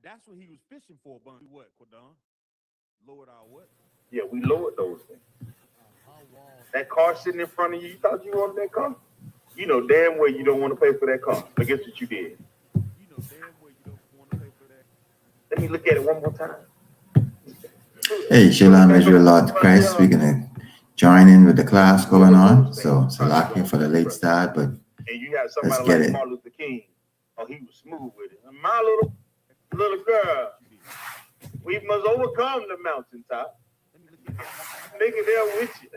That's what he was fishing for, but what, Quadon? Lowered our what? Yeah, we lowered those things. That car sitting in front of you, you thought you wanted that car? You know damn well you don't want to pay for that car. But guess what you did? You know damn well you don't want to pay for that. Let me look at it one more time. Hey, Put it Shalom back Israel on Lord front of Christ. We're y'all. gonna join in with the class What going was those on. things So you thought you Salakia wanted for the for that late truck? start, but And you got let's somebody get like it. Martin Luther King. Oh, he was smooth with it. My little girl, we must overcome the mountaintop. Let me look at it. Make it there with you.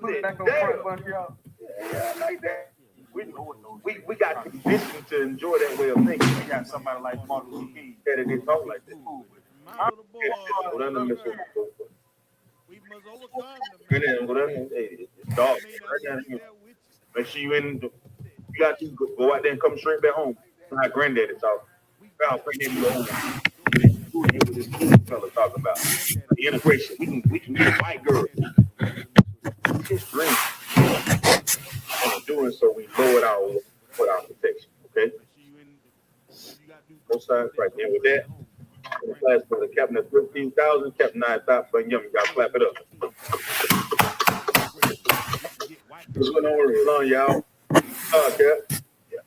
Put it back on front bunch, y'all. Yeah, I like that. Yeah, We, we lowered those we, things. we got conditioned to enjoy that way of thinking. We got somebody like Martin Luther King that they talk like that. Smooth with it. My little boy, Go down and mess with my boy. we must overcome the Go down, go down. mountain. Hey, it's dark. May not Right make down it here. there with you. Make sure you in. You got to go out there and come straight back home. My granddaddy talk. Well, granddaddy go home. Who here with this cool fella talking about the integration? We can get a white girl. Just dream. And in doing so, we lowered our protection. Okay. Make sure you in. You got to do. Both sides right there. With that, in the class for the captain of 15,000, Captain 9,000, but young, you got to clap it up. What's going on, y'all? Cap.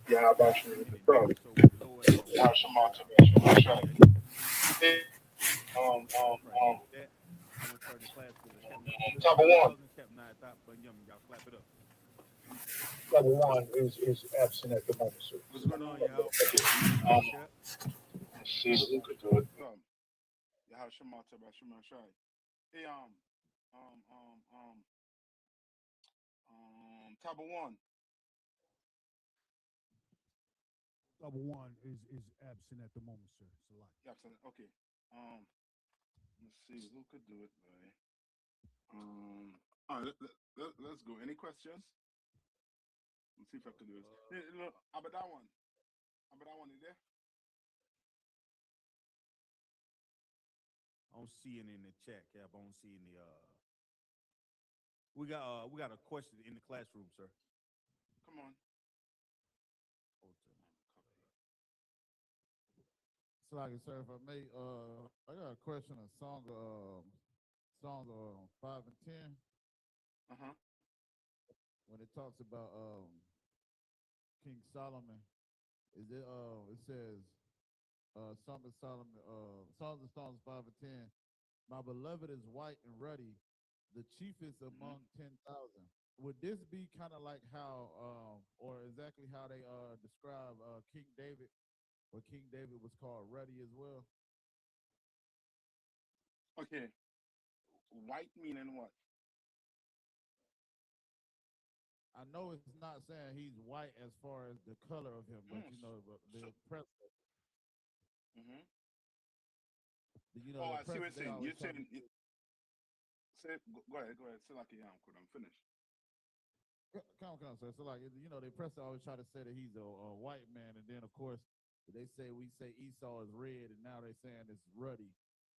Yeah, how about you? How Shema to me? Number one. Number one is absent at the moment, sir. What's going on, y'all? Let's see who could do it. How Shema to me? Shema Shai. Hey, Taba one. Number one is absent at the moment, sir. Salaki. Absent. Okay. Let's see who could do it, boy. All right, let's go. Any questions? Let's see if I can do this. Hey, look, Abadawan. Abadawan, is there? I don't see it in the chat, Cap. I don't see any. We got a question in the classroom, sir. Come on. Salaki, sir, if I may, I got a question. A song 5 and 10. When it talks about King Solomon, is it? It says, Song of Solomon, Songs of Songs 5 and 10. My beloved is white and ruddy, the chiefest among 10,000. Would this be kind of like how, or exactly how they describe King David, where King David was called ruddy as well? Okay. White meaning what? I know it's not saying he's white as far as the color of him, but you know the president. You know, Oh, the I see what president, you're they saying. always You're saying, say, go ahead. Say like a yam, I'm finished. come on, sir. So like, you know, the president always try to say that he's a white man, and then of course we say Esau is red, and now they're saying it's ruddy.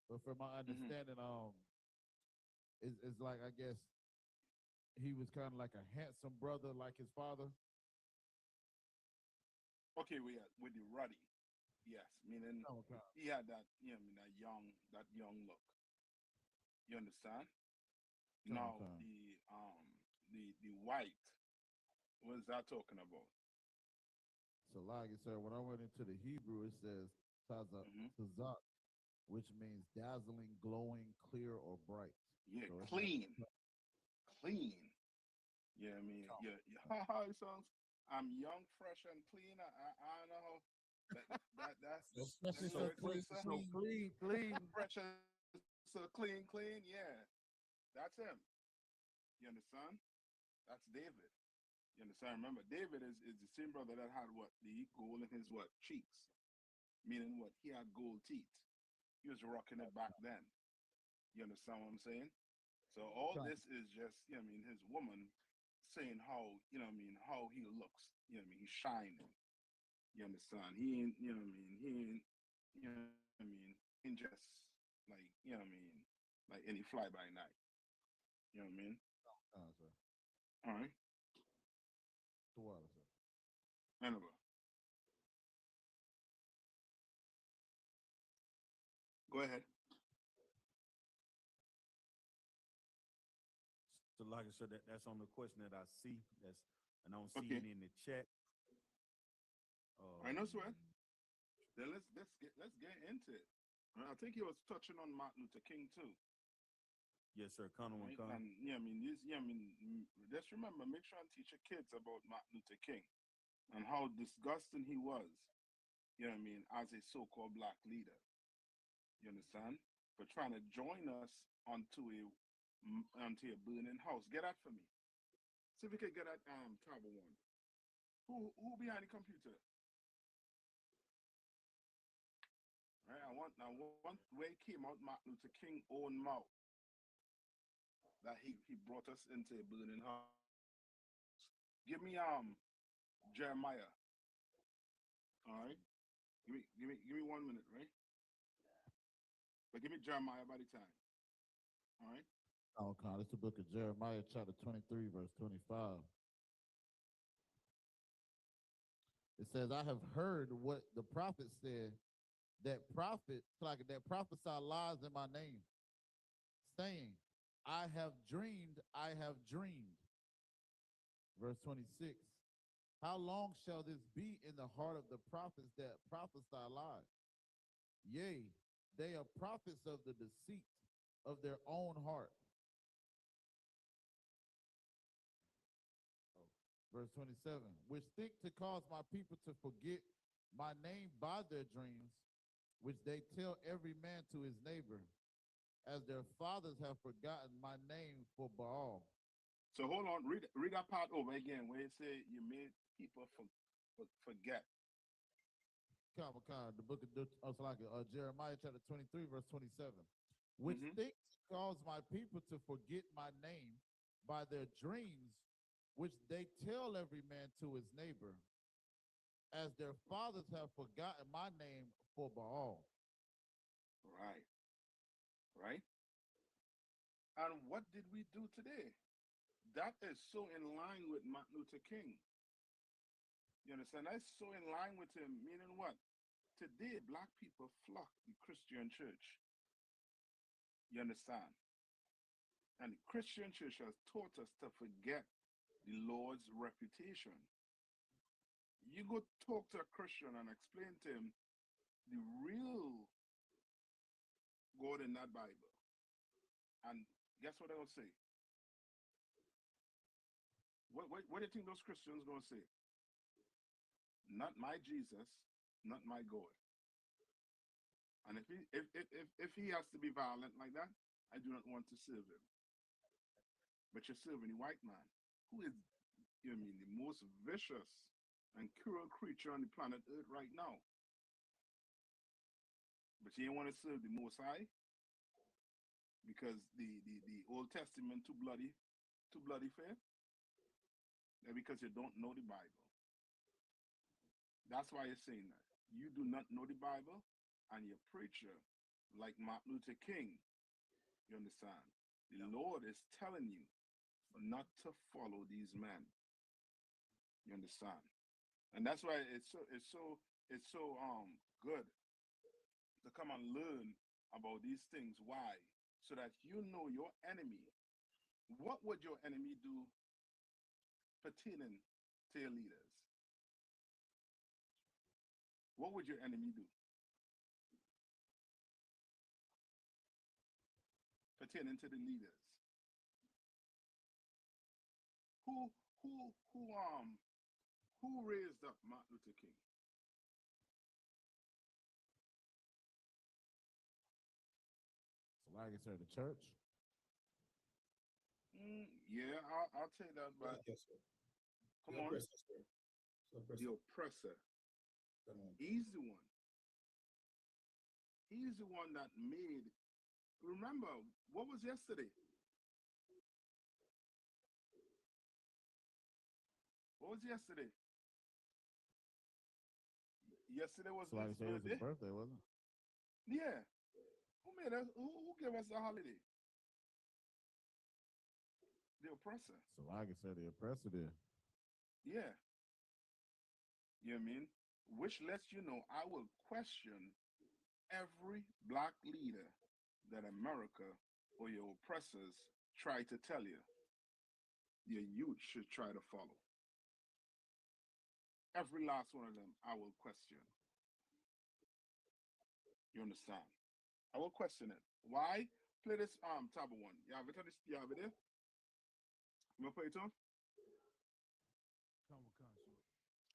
But from my understanding, it's like, I guess he was kind of like a handsome brother, like his father. Okay, we had with the ruddy. Yes, meaning he had that, that young look. You understand? Now the white, what is that talking about? So like I said, when I went into the Hebrew, it says tazak, which means dazzling, glowing, clear, or bright. Yeah, so clean. Clean. Yeah, I mean, how it sounds. I'm young, fresh, and clean. I don't know how. That's so clean, fresh, so clean. Yeah, that's him. You understand? That's David. You understand? Remember, David is the same brother that had what? The gold in his what? Cheeks. Meaning what? He had gold teeth. He was rocking it back then. You understand what I'm saying? So all this is just, his woman saying how, how he looks. He's shining. You understand? He ain't, he ain't just like, like any fly by night. You know what I mean? All right. Anyway. Go ahead. So like I said, that's on the question that I see. And I don't see Okay. it in the chat. I know, sweat. Then let's get into it. I think he was touching on Martin Luther King too. Yes, sir. Connor Right? Connor. And just remember, make sure and teach your kids about Martin Luther King and how disgusting he was. As a so-called black leader. You understand? For trying to join us onto a burning house. Get that for me. See if we can get that Tabo one. Who behind the computer? Right, I want where it came out Martin Luther King own mouth that he brought us into a burning house. Give me Jeremiah. All right. Give me 1 minute, right? But give me Jeremiah by the time. All right. Okay, it's the book of Jeremiah, chapter 23, verse 25. It says, I have heard what the prophet said, that prophesy lies in my name, saying, I have dreamed. Verse 26. How long shall this be in the heart of the prophets that prophesy lies? Yea, they are prophets of the deceit of their own heart. Verse 27, which think to cause my people to forget my name by their dreams, which they tell every man to his neighbor, as their fathers have forgotten my name for Baal. So hold on, read that part over again where it say you made people forget. The book of Jeremiah chapter 23, verse 27, which think to cause my people to forget my name by their dreams, which they tell every man to his neighbor, as their fathers have forgotten my name for Baal. Right. And what did we do today? That is so in line with Martin Luther King. You understand? That's so in line with him, meaning what? Today, black people flock the Christian church. You understand? And the Christian church has taught us to forget the Lord's reputation. You go talk to a Christian and explain to him the real God in that Bible. And guess what they'll say? What do you think those Christians going to say? Not my Jesus, not my God. And if he has to be violent like that, I do not want to serve him. But you're serving the white man, who is, the most vicious and cruel creature on the planet Earth right now. But you ain't want to serve the Most High because the Old Testament too bloody fair. And because you don't know the Bible. That's why you're saying that. You do not know the Bible, and your preacher, like Martin Luther King, you understand? The Lord is telling you not to follow these men. You understand? And that's why it's so good to come and learn about these things. Why? So that you know your enemy. What would your enemy do pertaining to your leaders? What would your enemy do pertaining to the leaders? Who raised up Martin Luther King? So like I said, the church. Yeah, I'll take that, but Yes, sir. come The on, oppressor, sir. The the oppressor. oppressor. Come on. He's the one. He's the one that made. Remember, what was yesterday? What was yesterday? Yesterday was So like I his said, it was his birthday. birthday, wasn't it? Yeah. Who made us? Who gave us the holiday? The oppressor. So like I said, the oppressor did. Yeah. You know what I mean? Which lets you know I will question every black leader that America or your oppressors try to tell you, your youth should try to follow. Every last one of them, I will question. You understand? I will question it. Why? Play this tab one. You have it on this, you have it there? You want to play it on? Come with country.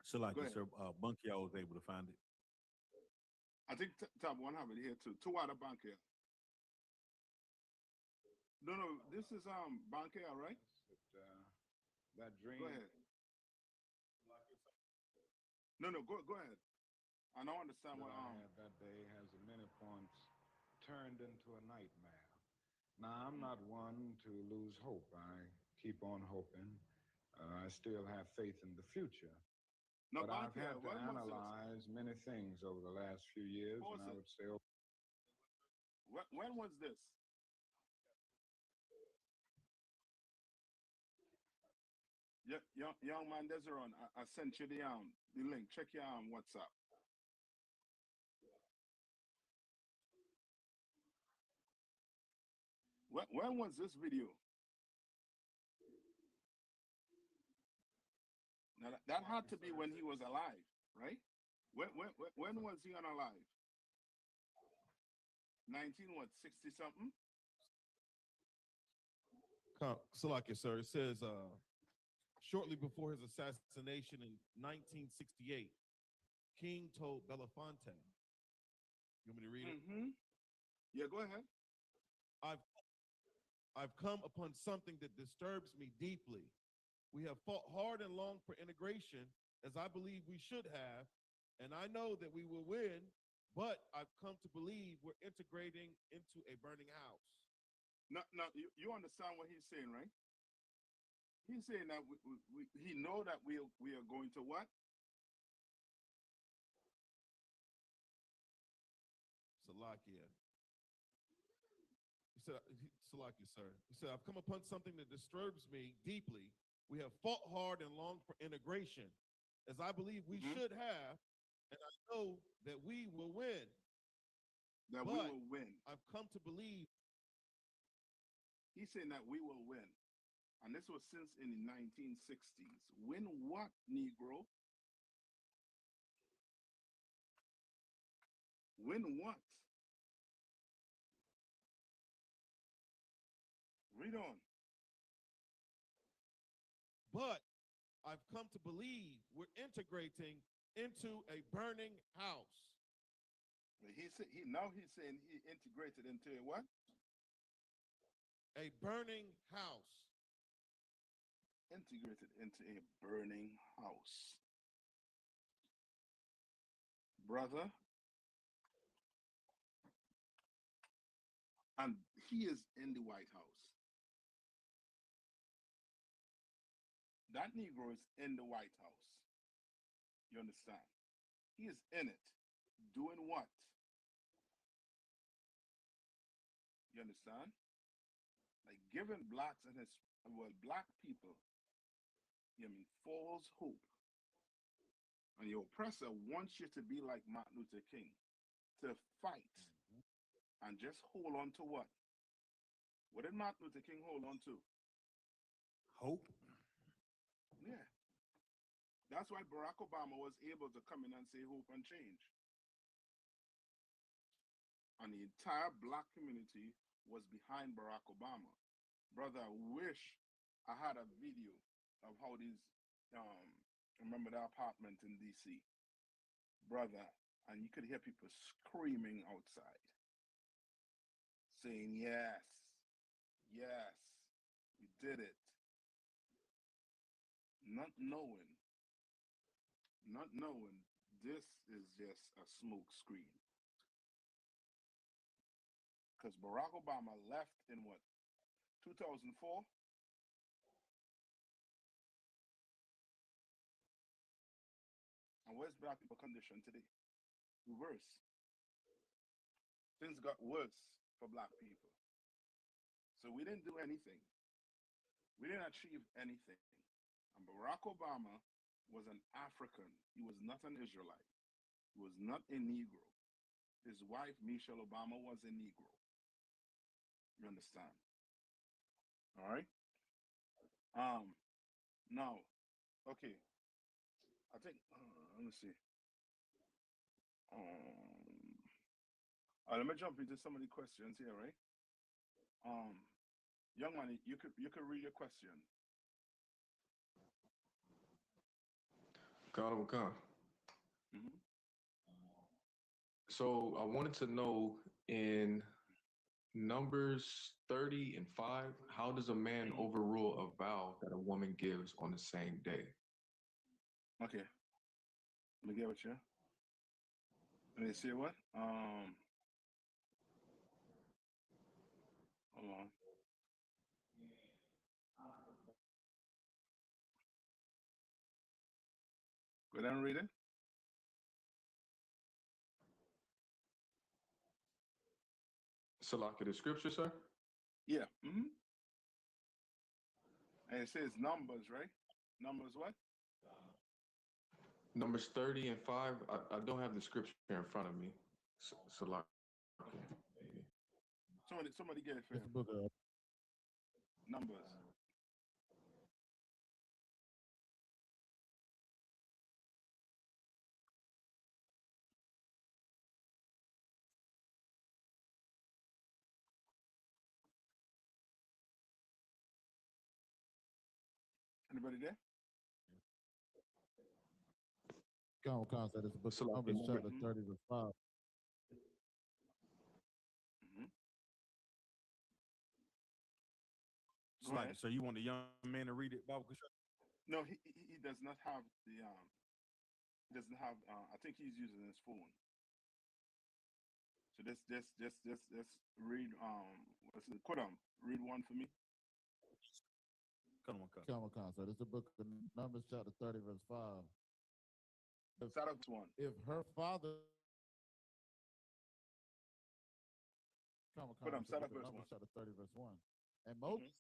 So like Go you, ahead. sir, Bunky, I was able to find it. I think tab one have it here too. Two out of bank here. No, no, this is bank here, right? That dream. Go ahead. No, no, go ahead. I don't understand That what I had that day has at many points turned into a nightmare. Now, I'm not one to lose hope. I keep on hoping. I still have faith in the future. no, But bank I've here. had to When was this? analyze many things over the last few years, Pause and I it. would say, When was this? Young man, Desiree, I sent you the link. Check your WhatsApp. When was this video? Now that had to be when he was alive, right? When was he unalive? 19 what? 60 something? Salakia, sir. It says shortly before his assassination in 1968, King told Belafonte, you want me to read it? Mm-hmm. Yeah, go ahead. I've come upon something that disturbs me deeply. We have fought hard and long for integration, as I believe we should have, and I know that we will win, but I've come to believe we're integrating into a burning house. Now you understand what he's saying, right? He's saying that he know that we are going to what? Salakia. He said, Salakia, sir. He said, I've come upon something that disturbs me deeply. We have fought hard and longed for integration, as I believe we should have, and I know that we will win. That we will win. I've come to believe. He's saying that we will win. And this was since in the 1960s. Win what, Negro? Win what? Read on. But I've come to believe we're integrating into a burning house. Now he's saying he integrated into a what? A burning house. Integrated into a burning house. Brother. And he is in the White House. That Negro is in the White House. You understand? He is in it. Doing what? You understand? Like giving blacks and black people, you mean, false hope. And your oppressor wants you to be like Martin Luther King, to fight and just hold on to what? What did Martin Luther King hold on to? Hope. Yeah. That's why Barack Obama was able to come in and say hope and change. And the entire black community was behind Barack Obama. Brother, I wish I had a video of how these, remember the apartment in DC? Brother, and you could hear people screaming outside, saying, yes, yes, we did it. Not knowing this is just a smoke screen. Because Barack Obama left in what, 2004? And where's black people condition today? Worse. Things got worse for black people. So we didn't do anything. We didn't achieve anything. And Barack Obama was an African. He was not an Israelite. He was not a Negro. his wife, Michelle Obama, was a Negro. You understand? All right. Now, okay. I think. Let me see. Let me jump into some of the questions here, right? Um, Young man, you could read your question. God, oh God. Mhm. So I wanted to know in Numbers 30 and 5, how does a man overrule a vow that a woman gives on the same day? Okay, let me get with you. Let me see what. Hold on. Go down and read it. Salaki, the scripture, sir? Yeah. And it says numbers, right? Numbers what? Numbers 30 and 5. I don't have the scripture in front of me. Salaki. Somebody get it for It's him. the book of Numbers. Anybody there? concept. It's the book of Salaki, Numbers, chapter Mhm. 30, verse 5. Mhm. It's Go like, ahead. so you want the young man to read it, Bible Kushal? No, he does not have the He doesn't have. I think he's using his phone. So just read what's it? Kodam, read one for me. Come on, come. Concept. It's the book of Numbers, chapter 30, verse 5. Start up to one. If her father Kodam, start up book of verse Numbers, one. chapter 30, verse 1. And Moses,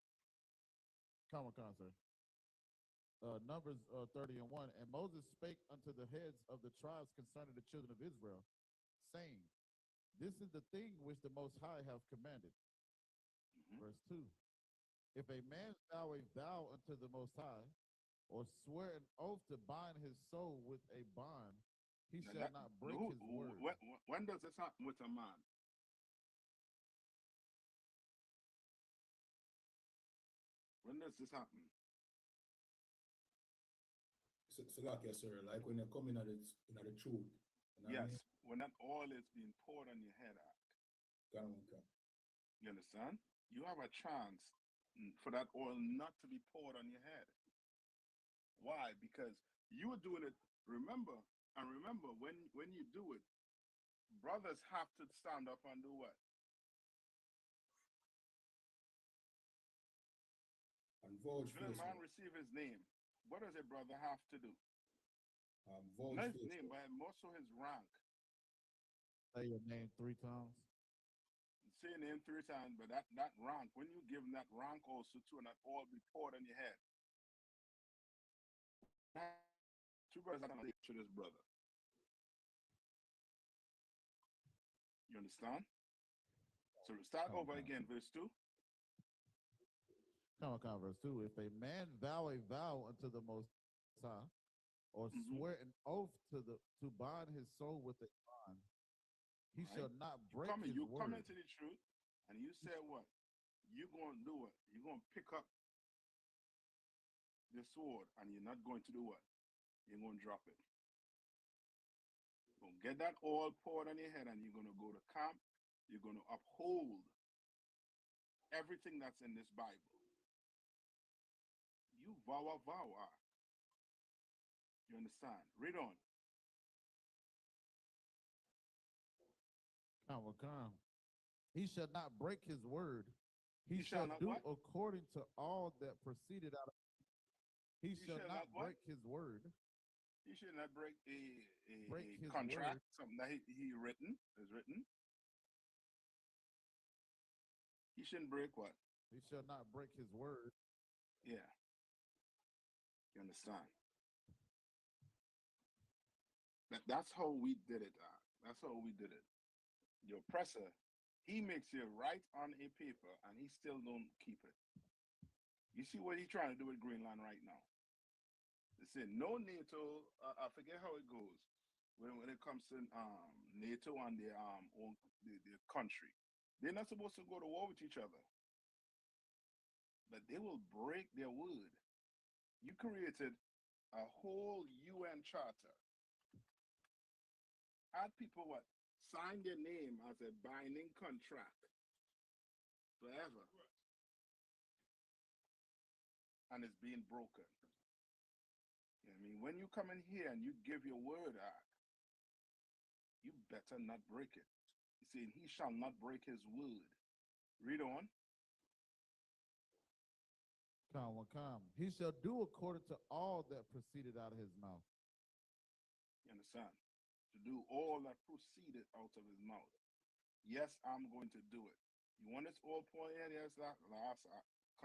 concept. Numbers 30 and 1. And Moses spake unto the heads of the tribes concerning the children of Israel, saying, this is the thing which the Most High hath commanded. Verse 2. If a man vow a vow unto the Most High, or swear an oath to bind his soul with a bond, he Now shall that- not break who- his word. When does this happen with a man? When does this happen? So like yes, sir, like when you come in at the truth. You know Yes, what I mean? when that oil is being poured on your head. Okay. You understand? You have a chance for that oil not to be poured on your head. Why? Because you are doing it. Remember, when you do it, brothers have to stand up and do what? And vouch When a man faithful. receive his name, what does a brother have to do? Vouch Not his faithful. name, but also his rank. Say your name 3 times. Say your name 3 times, but that rank, when you give him that rank also too, and that oil be poured on your head. Two brothers are going to to this brother. You understand? So start over again, verse 2. Verse 2. If a man vow a vow unto the Most High, or swear an oath to bind his soul with a bond, he shall not break his You word. come into the truth, and you say what? You're going to do what? You're going to pick up the sword, and you're not going to do what? You're going to drop it. You're going to get that oil poured on your head, and you're going to go to camp. You're going to uphold everything that's in this Bible. You vow a vow. You understand? Read on. He shall not break his word. He shall shall not do what? according to all that proceeded out of. He shall shall not not what? break his word. He should not break a his contract, word. something that he is written. He shouldn't break what? He shall not break his word. Yeah. You understand? That's how we did it. That's how we did it. Your oppressor, he makes it right on a paper and he still don't keep it. You see what he's trying to do with Greenland right now? They say no NATO. I forget how it goes when it comes to NATO and their own their country. They're not supposed to go to war with each other, but they will break their word. You created a whole UN charter. Had people what sign their name as a binding contract forever, and it's being broken. You know what I mean? When you come in here and you give your word out, you better not break it. You see, he shall not break his word. Read on. Come. He shall do according to all that proceeded out of his mouth. You understand? To do all that proceeded out of his mouth. Yes, I'm going to do it. You want this all point in? Yes, that last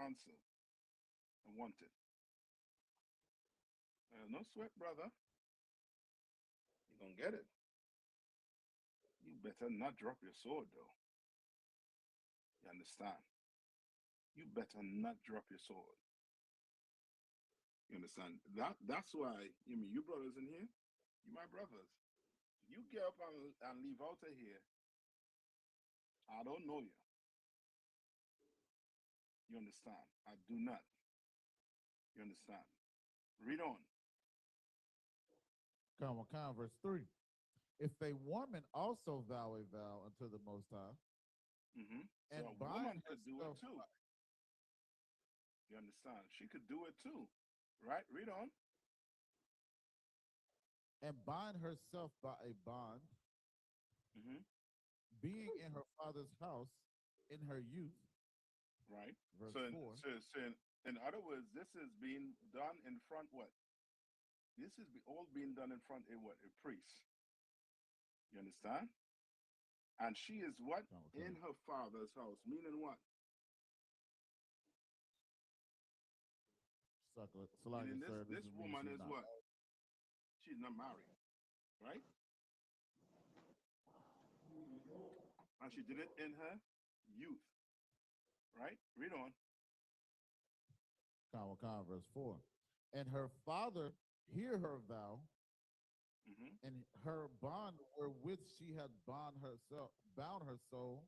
council. I want it. No sweat, brother. You're going to get it. You better not drop your sword, though. You understand? You better not drop your sword. You understand? That's why, you brothers in here, you my brothers. You get up and leave out of here, I don't know you. You understand? I do not. You understand? Read on. Come, verse 3. If a woman also vow a vow unto the Most High, and so a woman could do it too. You understand? She could do it too. Right? Read on. And bind herself by a bond, being in her father's house in her youth. Right. Verse so 4. In other words, this is being done in front what? This is all being done in front of what? A priest. You understand? And she is what? In her father's house. Meaning what? Meaning this woman is what? She's not married. Right? And she did it in her youth. Right? Read on. Verse 4. And her father hear her vow, and her bond wherewith she had bound her soul,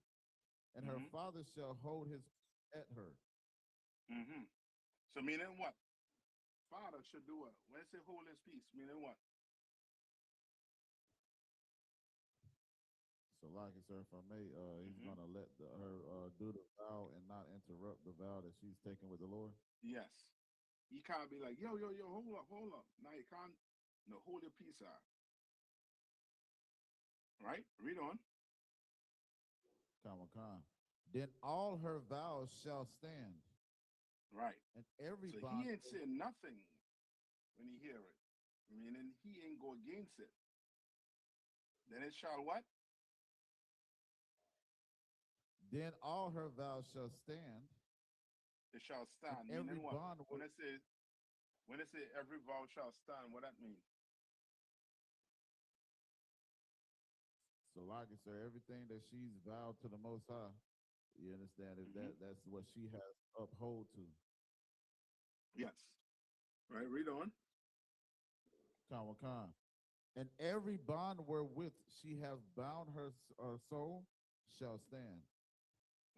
and her father shall hold his at her. So meaning what? Father should do what? When it say hold his peace, meaning what? So like it, sir, if I may, he's gonna let her do the vow and not interrupt the vow that she's taking with the Lord. Yes. You can't be like, yo, hold up. Now you can't, hold your peace out. Right? Read on. Then all her vows shall stand. Right. And every so bond. He ain't saying nothing when he hear it. Meaning he ain't go against it. Then it shall what? Then all her vows shall stand. It shall stand. Every meaning what? bond. When it say every vow shall stand, what that mean? So like it, sir, everything that she's vowed to the Most High, you understand, if that's what she has uphold to. Yes. Right, read on. And every bond wherewith she has bound her soul shall stand.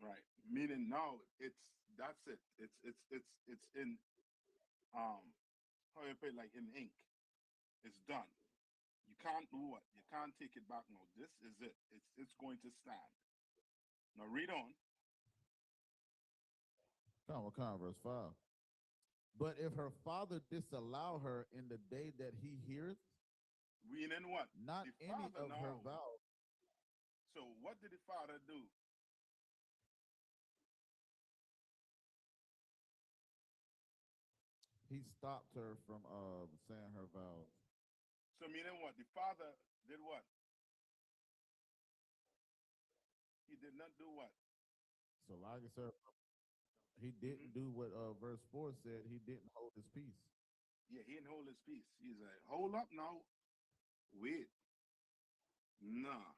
Right. Meaning now that's it. It's in how you put it, like in ink. It's done. You can't do what? You can't take it back now. This is it. It's going to stand. Now read on. Verse 5. But if her father disallow her in the day that he heareth, meaning what? Not any of her vows. So what did the father do? He stopped her from saying her vows. So meaning what? The father did what? He did not do what? So like I said, he didn't do what verse 4 said. He didn't hold his peace. Yeah, he didn't hold his peace. He's like, hold up now. Wait. Nah.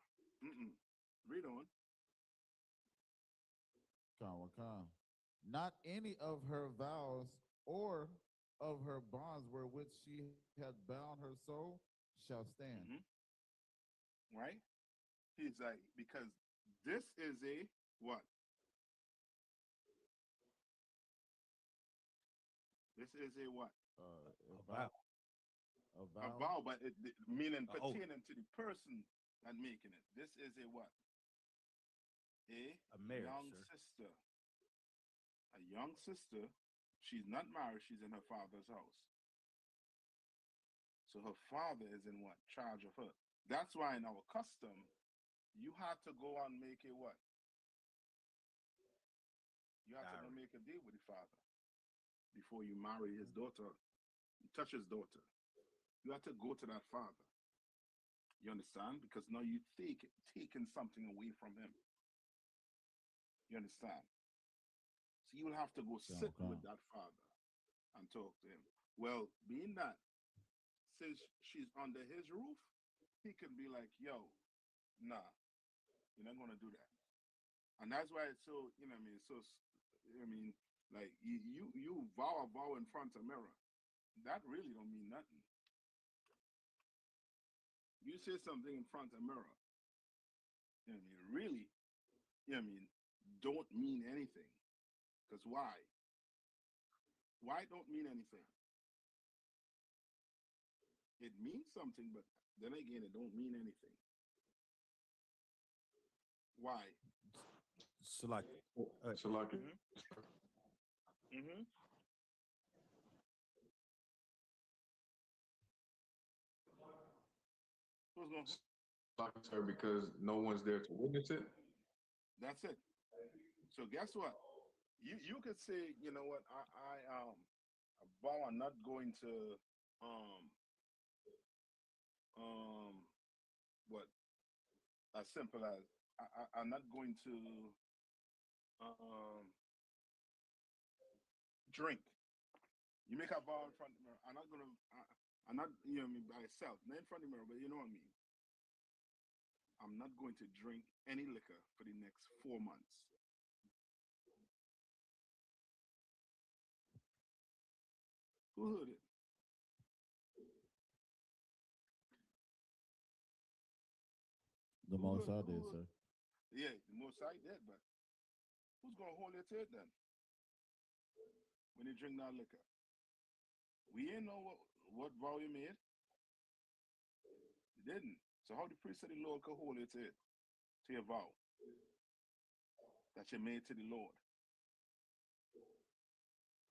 Read on. Come. Not any of her vows or of her bonds wherewith she had bound her soul shall stand. Right? He's like, because this is a what? This is a what? A vow. A A vow. vow, but it meaning A oath. pertaining to the person that making it. This is a what? A marriage, young sir. sister. A young sister. She's not married. She's in her father's house. So her father is in what? Charge of her. That's why in our custom, you had to go and make a what? You have to go make a deal with the father before you marry his daughter, touch his daughter. You have to go to that father. You understand? Because now you taking something away from him. You understand? So you will have to go sit with that father and talk to him. Well, being that since she's under his roof, he can be like, yo, nah, you're not gonna do that. And that's why it's so, you know what I mean, so I mean, like you vow a vow in front of mirror. That really don't mean nothing. You say something in front of mirror, you know what I mean, really, you know what I mean, don't mean anything. Because why? Why don't mean anything? It means something, but then again, it don't mean anything. Why? So like, So like, Who's going? sir, because no one's there to witness it. That's it. So guess what? You could say, you know what? I vow I'm not going to what as simple as I'm not going to drink. You make a vow in front of the mirror. I'm not, you know what I mean, by itself, not in front of the mirror, but you know what I mean. I'm not going to drink any liquor for the next 4 months. Who heard it? The most I did, sir. Yeah, the most I did, but who's gonna hold your to it then? When you drink that liquor, we ain't know what vow you made. You didn't. So how the priest of the Lord could hold you to your vow that you made to the Lord?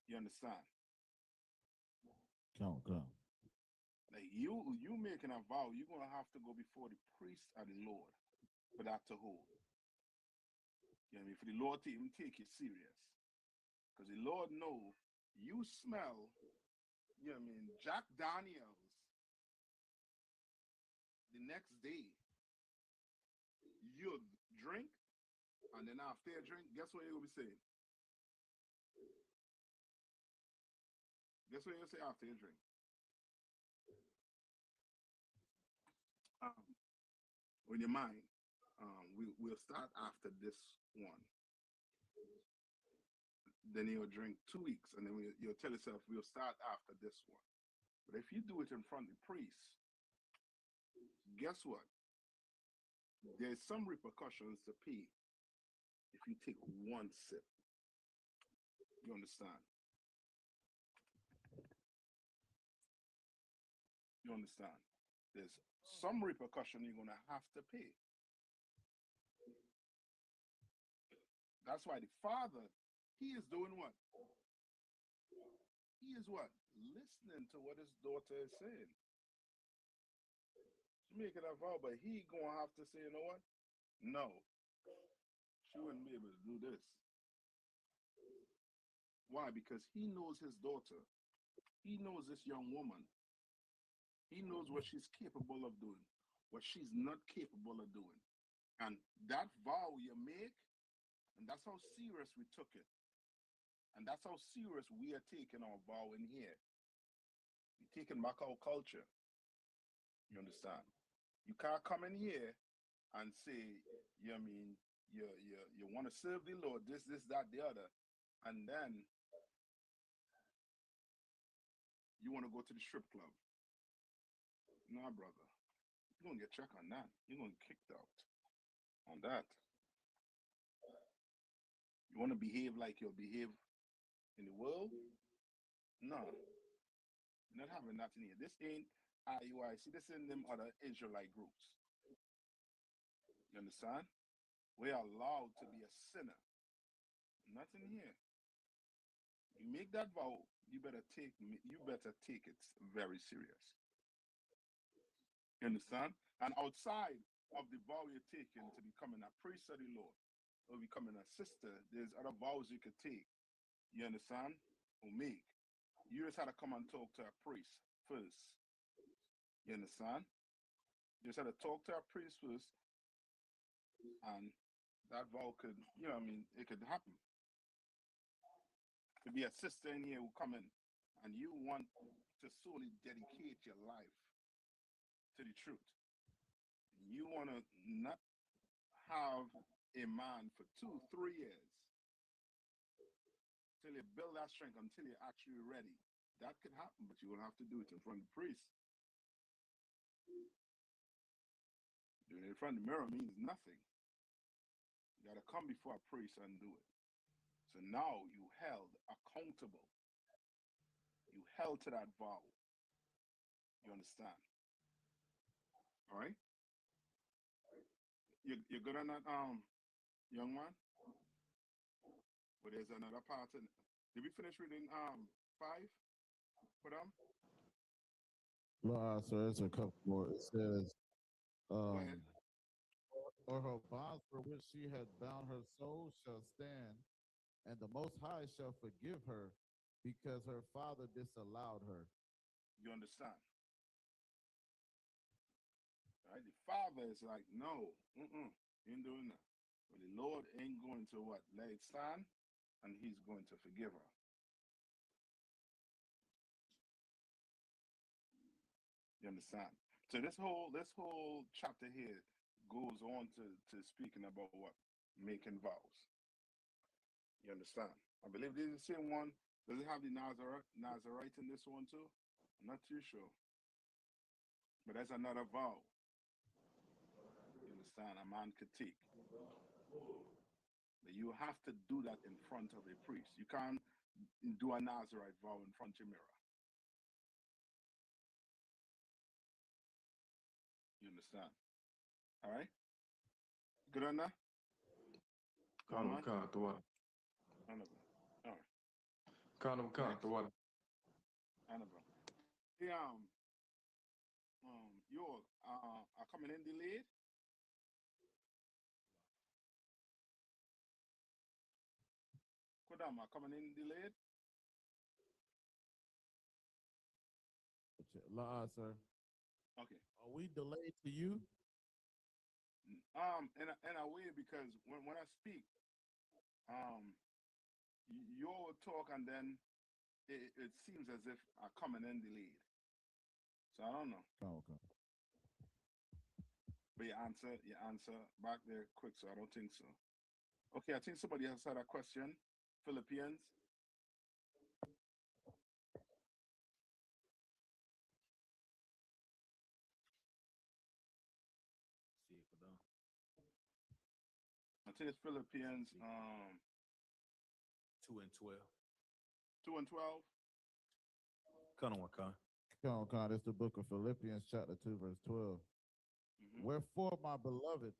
You understand? Come. Like you making a vow, you're gonna have to go before the priest of the Lord for that to hold. You know what I mean? For the Lord to even take you serious. Because the Lord know you smell, you know what I mean, Jack Daniels the next day. You'll drink, and then after you drink, guess what you'll be saying? Guess what you'll say after you drink? In your mind, we'll start after this one. Then you'll drink 2 weeks, and then you'll tell yourself we'll start after this one. But if you do it in front of the priest, guess what? There's some repercussions to pay if you take one sip. You understand? You understand? There's some repercussion you're gonna have to pay. That's why the father, he is doing what? He is what? Listening to what his daughter is saying. She's making a vow, but he gonna have to say, you know what? No, she wouldn't be able to do this. Why? Because he knows his daughter. He knows this young woman. He knows what she's capable of doing, what she's not capable of doing. And that vow you make, and that's how serious we took it. And that's how serious we are taking our vow in here. We're taking back our culture. You understand? You can't come in here and say, you know what I mean, you want to serve the Lord, this, that, the other, and then you want to go to the strip club. Nah, brother. You're going to get checked on that. You're going to get kicked out on that. You want to behave like you'll behave in the world? No. You're not having that in here. This ain't IUIC. This ain't them other Israelite groups. You understand? We are allowed to be a sinner. Nothing here. You make that vow, you better take it very serious. You understand? And outside of the vow you're taking to becoming a priest of the Lord or becoming a sister, there's other vows you could take. You understand? Or make. You just had to come and talk to a priest first. You understand? You just had to talk to a priest first, and that vow could, you know what I mean, it could happen. To be a sister in here who come in and you want to solely dedicate your life to the truth. You want to not have a man for 2-3 years till you build that strength until you're actually ready. That could happen, but you will have to do it in front of the priest. Doing it in front of the mirror means nothing. You got to come before a priest and do it. So now you held accountable. You held to that vow. You understand? All right? You're good on that, young man? But there's another part in. Did we finish reading 5 for them? No, so there's a couple more. It says, Go ahead. or her bonds for which she had bound her soul shall stand, and the Most High shall forgive her, because her father disallowed her. You understand? Right? The father is like, no, ain't doing that. But the Lord ain't going to what? Let it stand, and he's going to forgive her. You understand? So this whole chapter here goes on to speaking about what? Making vows. You understand? I believe this is the same one. Does it have the Nazarite in this one too? I'm not too sure. But that's another vow. You understand? A man could take. But you have to do that in front of a priest. You can't do a Nazarite vow in front of your mirror. You understand? All right? Good on that? Kanum ka tuwa. All right. Kanum ka tuwa. Hey, you are coming in delayed? Kodam, are coming in delayed? Sir. Okay. Are we delayed to you? In a way, because when I speak, you will talk and then it seems as if I'm coming in delayed. So I don't know. Oh, okay. But you answer back there quick, so I don't think so. Okay, I think somebody else had a question. Philippians. See if we're done. I think it's Philippians 2 and 12. 2 and 12. Come on, Con. Con, it's the book of Philippians, chapter 2, verse 12. Wherefore, my beloved,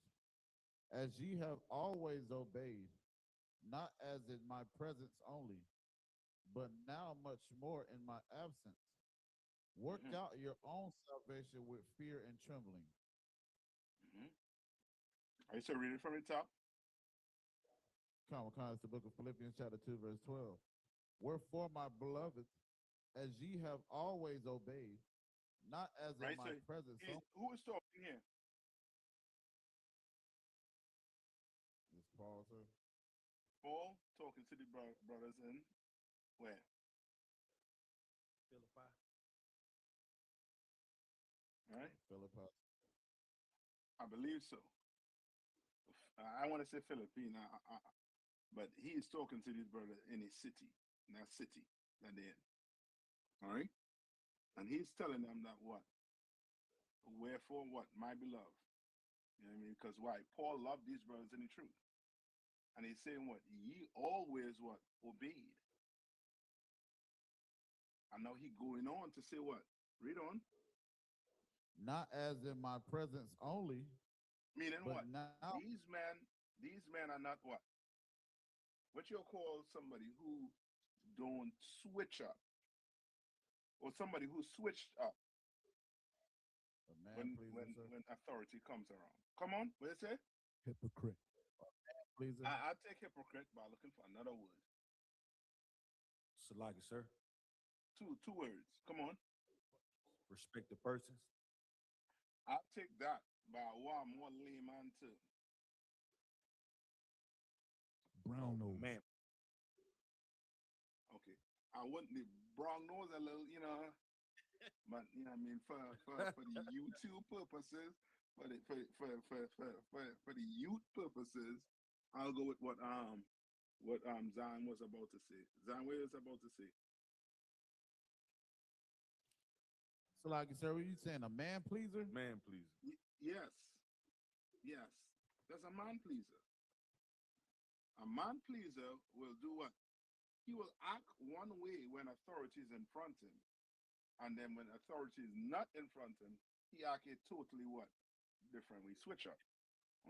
as ye have always obeyed, not as in my presence only, but now much more in my absence, work out your own salvation with fear and trembling. Are you still reading from the top? Con, it's the book of Philippians, chapter 2, verse 12. Wherefore, my beloved, as ye have always obeyed, not as in my presence only. Who is talking here? It's Paul, sir. Paul talking to the brothers in where? Philippi. All right. Philippi. I believe so. I want to say Philippine, but he is talking to this brother in a city, in that city that they're in. All right? And he's telling them that what? Wherefore what? My beloved. You know what I mean? Because why? Paul loved these brothers in the truth. And he's saying what? Ye always what? Obeyed. And now he going on to say what? Read on. Not as in my presence only, Meaning but what? now These men are not what? What you call somebody who don't switch up, or somebody who switched up a man when pleaser, sir. when authority comes around. Come on, what you say? Hypocrite. Pleaser. I take hypocrite by looking for another word. Salagi, sir. Two words. Come on. Respect the persons. I take that by one more layman too. Brown nose. Man, Okay. I want the brown nose a little, you know, but you know what I mean for the YouTube purposes, for the youth purposes, I'll go with what Zion was about to say. Zion, what was about to say? So, like, sir, what you saying? A man pleaser? man, please. Yes. Yes. That's a man pleaser. A man pleaser will do what? He will act one way when authority is in front of him. And then when authority is not in front of him, he act a totally what? Different way. Switch up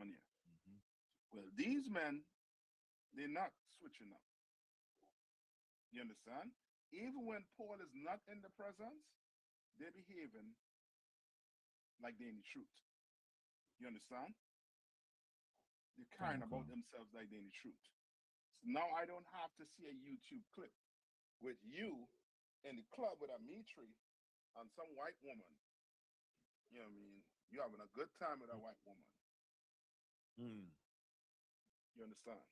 on you. Mm-hmm. Well, these men, they're not switching up. You understand? Even when Paul is not in the presence, they're behaving like they're in the truth. You understand? They're carrying about themselves like they're in the truth. So now I don't have to see a YouTube clip with you in the club with a Mitri and some white woman. You know what I mean? You're having a good time with a white woman. Mm. You understand?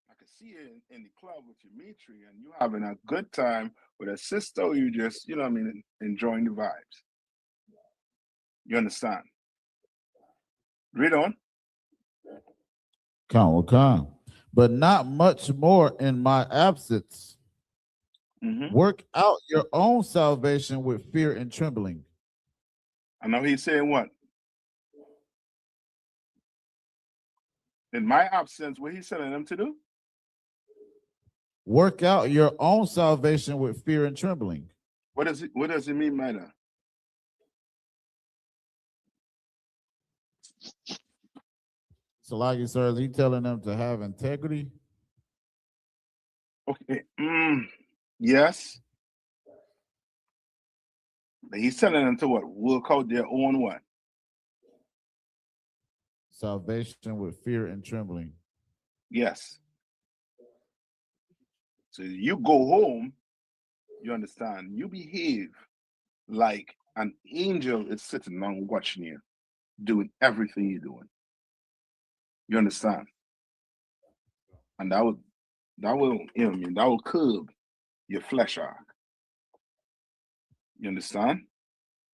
I can see you in the club with your Mitri and you having a good time with a sister, you just, you know what I mean, enjoying the vibes. You understand? Read on. Come. But not much more in my absence. Mm-hmm. Work out your own salvation with fear and trembling. And now he's saying what? In my absence, what he's telling them to do? Work out your own salvation with fear and trembling. What does it mean by that? So, like you, sir, is he telling them to have integrity? Okay. Yes. But he's telling them to what? Work out their own what? Salvation with fear and trembling. Yes. So you go home, you understand, you behave like an angel is sitting down watching you, doing everything you're doing. You understand? And that will, you know what I mean, that will curb your flesh arc. You understand?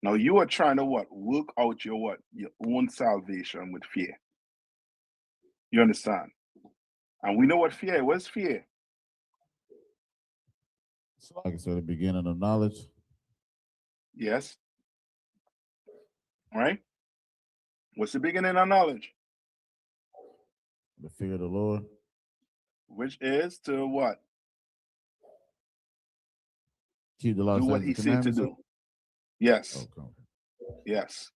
Now you are trying to what? Work out your what? Your own salvation with fear. You understand? And we know what fear is. What's fear? So, like I said, the beginning of knowledge. Yes. All right. What's the beginning of knowledge? The fear of the Lord. Which is to what? Keep the law, Do what he said to do. Yes. Okay. Yes.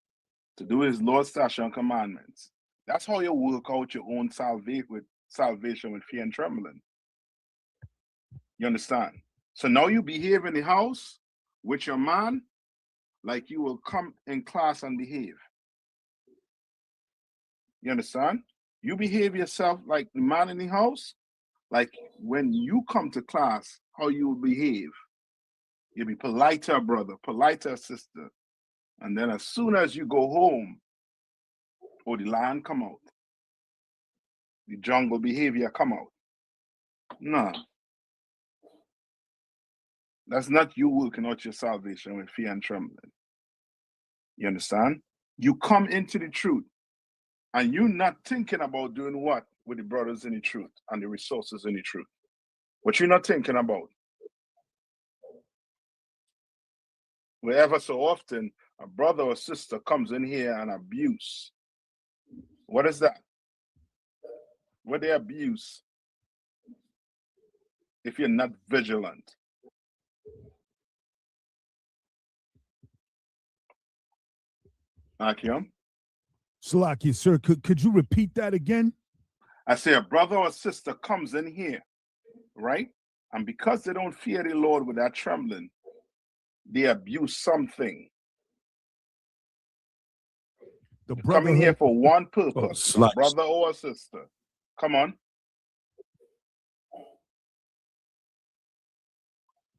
To do his Lord's statutes and commandments. That's how you work out your own salvation with fear and trembling. You understand? So now you behave in the house with your man like you will come in class and behave. You understand? You behave yourself like the man in the house, like when you come to class, how you will behave. You'll be politer, brother, politer, sister. And then as soon as you go home, the lion come out. The jungle behavior come out. No. That's not you working out your salvation with fear and trembling. You understand? You come into the truth. And you not thinking about doing what with the brothers in the truth and the resources in the truth. What you're not thinking about. Wherever so often a brother or sister comes in here and abuse. What is that? What they abuse? If you're not vigilant. Akim? Salaki, sir, could you repeat that again? I say a brother or sister comes in here, right? And because they don't fear the Lord with that trembling, they abuse something. The come in here for one purpose, a brother or a sister. Come on.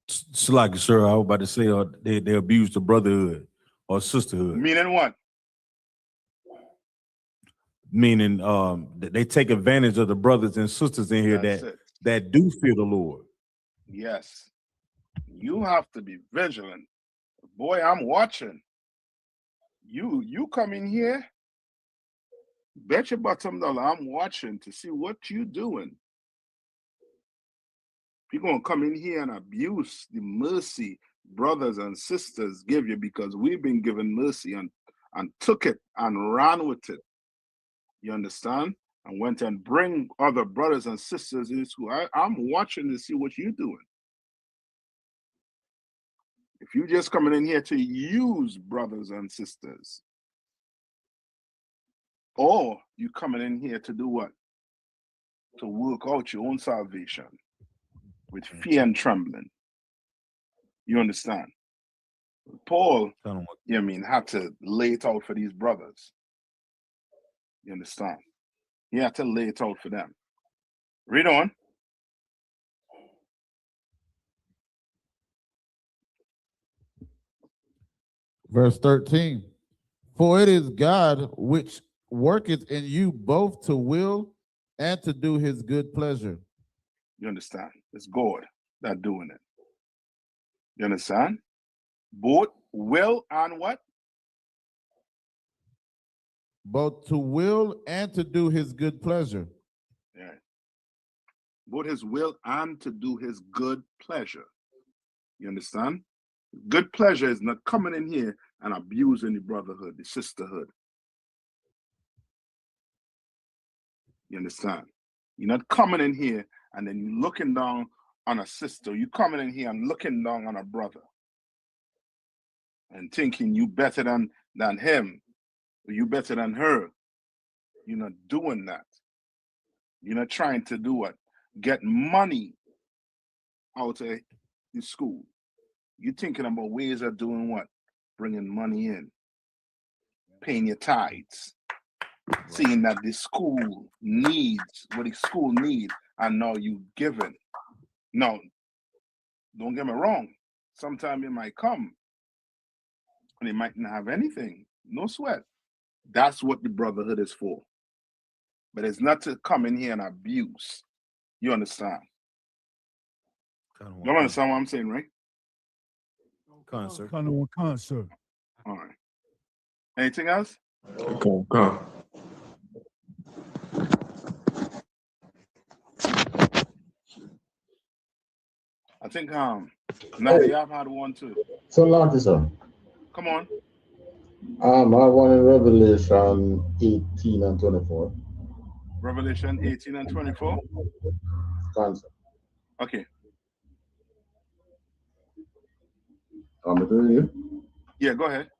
Salaki, sir, I was about to say they abuse the brotherhood or sisterhood. Meaning what? Meaning they take advantage of the brothers and sisters in here that do fear the Lord. Yes. You have to be vigilant. Boy, I'm watching. You come in here, bet your bottom dollar I'm watching to see what you doing. You're going to come in here and abuse the mercy brothers and sisters give you because we've been given mercy and took it and ran with it. You understand? And went and bring other brothers and sisters in school. I'm watching to see what you're doing. If you just coming in here to use brothers and sisters, or you coming in here to do what? To work out your own salvation with fear and trembling. You understand? Paul, had to lay it out for these brothers. You understand? He had to lay it out for them. Read on. Verse 13. For it is God which worketh in you both to will and to do his good pleasure. You understand? It's God that doing it. You understand? Both will and what? Both to will and to do his good pleasure. Yeah. Both his will and to do his good pleasure. You understand? Good pleasure is not coming in here and abusing the brotherhood, the sisterhood. You understand? You're not coming in here and then you're looking down on a sister. You're coming in here and looking down on a brother and thinking you better than him, or you better than her. You're not doing that. You're not trying to do what? Get money out of the school. You're thinking about ways of doing what? Bringing money in, paying your tithes, seeing that the school needs what the school needs, and now you giving. Now, don't get me wrong. Sometime it might come, and it might not have anything. No sweat. That's what the brotherhood is for. But it's not to come in here and abuse. You understand? You understand what I'm saying, right? Concert. All right. Anything else? Okay. I think Nadia had one too. So lucky, sir. Come on. I want in Revelation 18 and 24. Revelation 18 and 24. Concept. Okay. Want me to read it? Yeah, go ahead.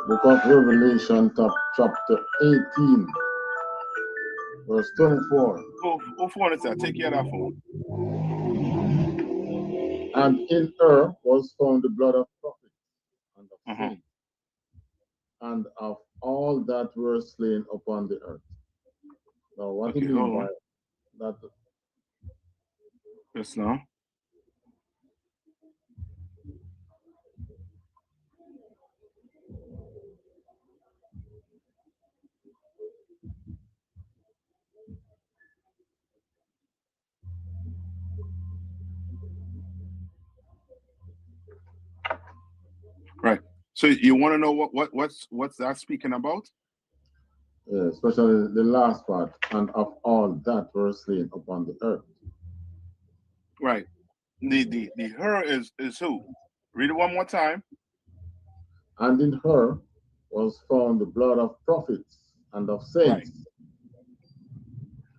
Book of Revelation, chapter 18, verse 24. Who phone is that? Take care of that phone. And in her was found the blood of prophets and of saints, and of all that were slain upon the earth. Now, what do you mean by that? Yes, no. So you want to know what's that speaking about? Yeah, especially the last part, and of all that were slain upon the earth. Right. The her is who? Read it one more time. And in her was found the blood of prophets and of saints. Right.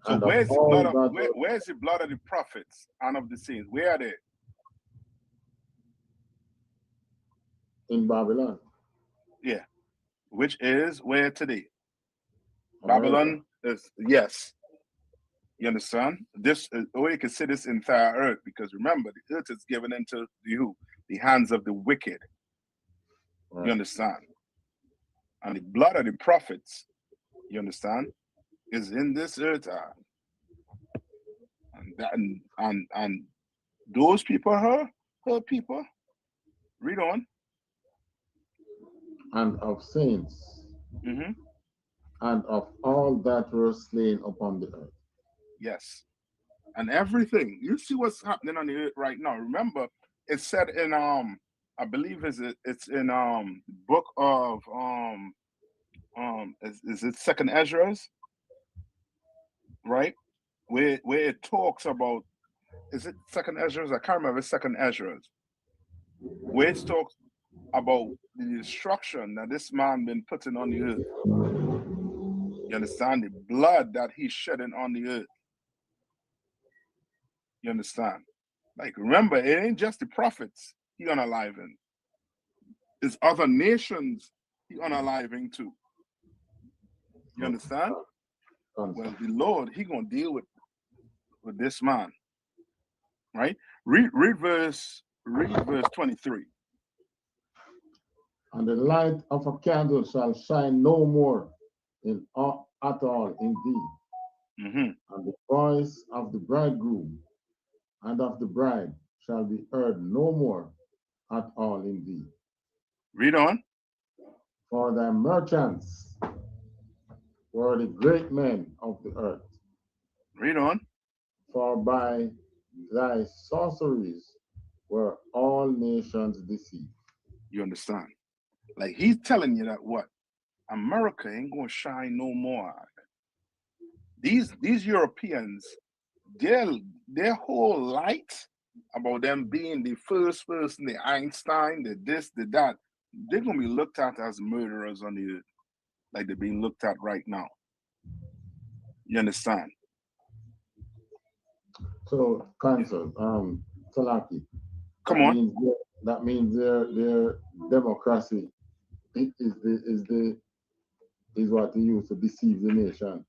So and where's of the all blood of that where's the blood of the prophets and of the saints? Where are they? in Babylon. Yeah. Which is where today? America. Babylon is, yes. You understand? This is, or you can say this entire earth, because remember, the earth is given into the hands of the wicked. Right. You understand? And the blood of the prophets, you understand, is in this earth. And those people, her people. Read on. And of saints, Mm-hmm. and of all that were slain upon the earth. Yes. And everything. You see what's happening on the earth right now. Remember, it's said in I believe it's in book of is it Second Ezra's, right? Where it talks about, is it Second Ezra's? I can't remember. Second Ezra's, where it talks about the destruction that this man been putting on the earth. You understand? The blood that he's shedding on the earth. You understand? Like, remember, it ain't just the prophets he unaliving. It's other nations he unaliving too. You understand? Well, the Lord, he gonna deal with this man. Right? Read verse 23. And the light of a candle shall shine no more at all in thee. Mm-hmm. And the voice of the bridegroom and of the bride shall be heard no more at all in thee. Read on. For thy merchants were the great men of the earth. Read on. For by thy sorceries were all nations deceived. You understand? Like, he's telling you that what? America ain't gonna shine no more. These Europeans, their whole light about them being the first person, the Einstein, the this, the that, they're gonna be looked at as murderers on the earth, like they're being looked at right now. You understand? So, Council, Salaki. Come on. That means their democracy is what they use to deceive the nation.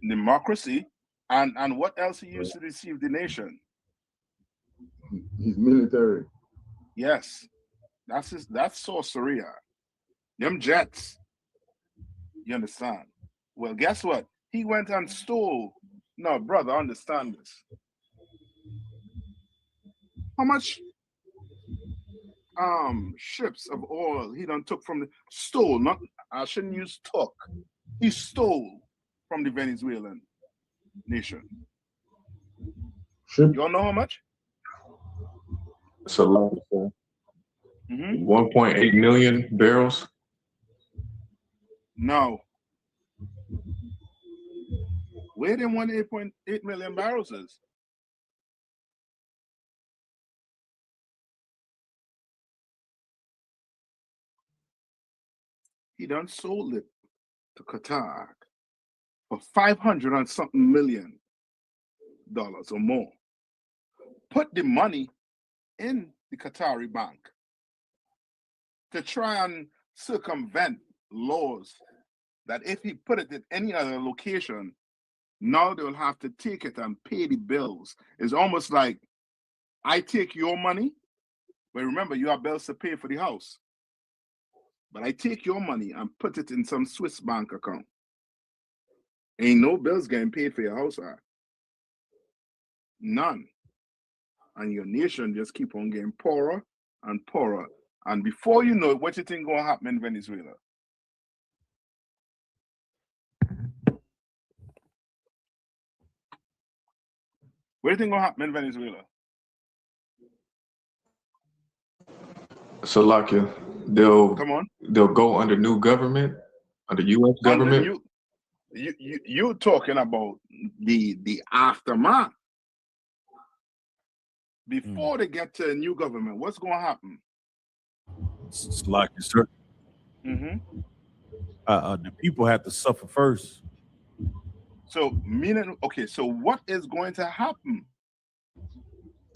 Democracy, and what else he used to deceive the nation? His military. Yes, that's sorcery. Them jets. You understand? Well, guess what? He went and stole. No, brother, understand this. How much ships of oil he done took from the stole? Not, I shouldn't use took. He stole from the Venezuelan nation. You all know how much? It's a lot. 1.8 million barrels. No. Where them 1.8 million barrels is? He done sold it to Qatar for $500 and something million or more. Put the money in the Qatari bank to try and circumvent laws that if he put it in any other location, now they'll have to take it and pay the bills. It's almost like I take your money, but remember, you have bills to pay for the house. But I take your money and put it in some Swiss bank account. Ain't no bills getting paid for your house, right? None. And your nation just keep on getting poorer and poorer. And before you know it, what you think gonna happen in Venezuela? What do you think gonna happen in Venezuela? So, Lakia, they'll go under new government, under U.S. government. You talking about the aftermath. Before they get to a new government, what's going to happen? It's like you, sir. The people have to suffer first. So meaning, okay, so what is going to happen?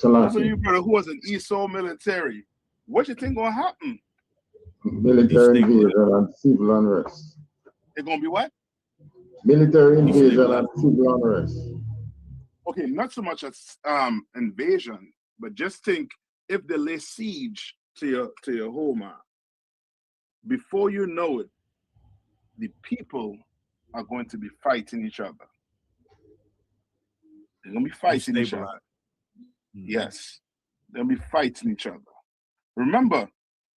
Those of you, brother, who was an ESO military, what you think going to happen? Military invasion and civil unrest. It's going to be what? Military invasion and civil unrest. Okay, not so much as invasion, but just think if they lay siege to your home, before you know it, the people are going to be fighting each other. They're going to be fighting each other. Yes, they'll be fighting each other. Remember,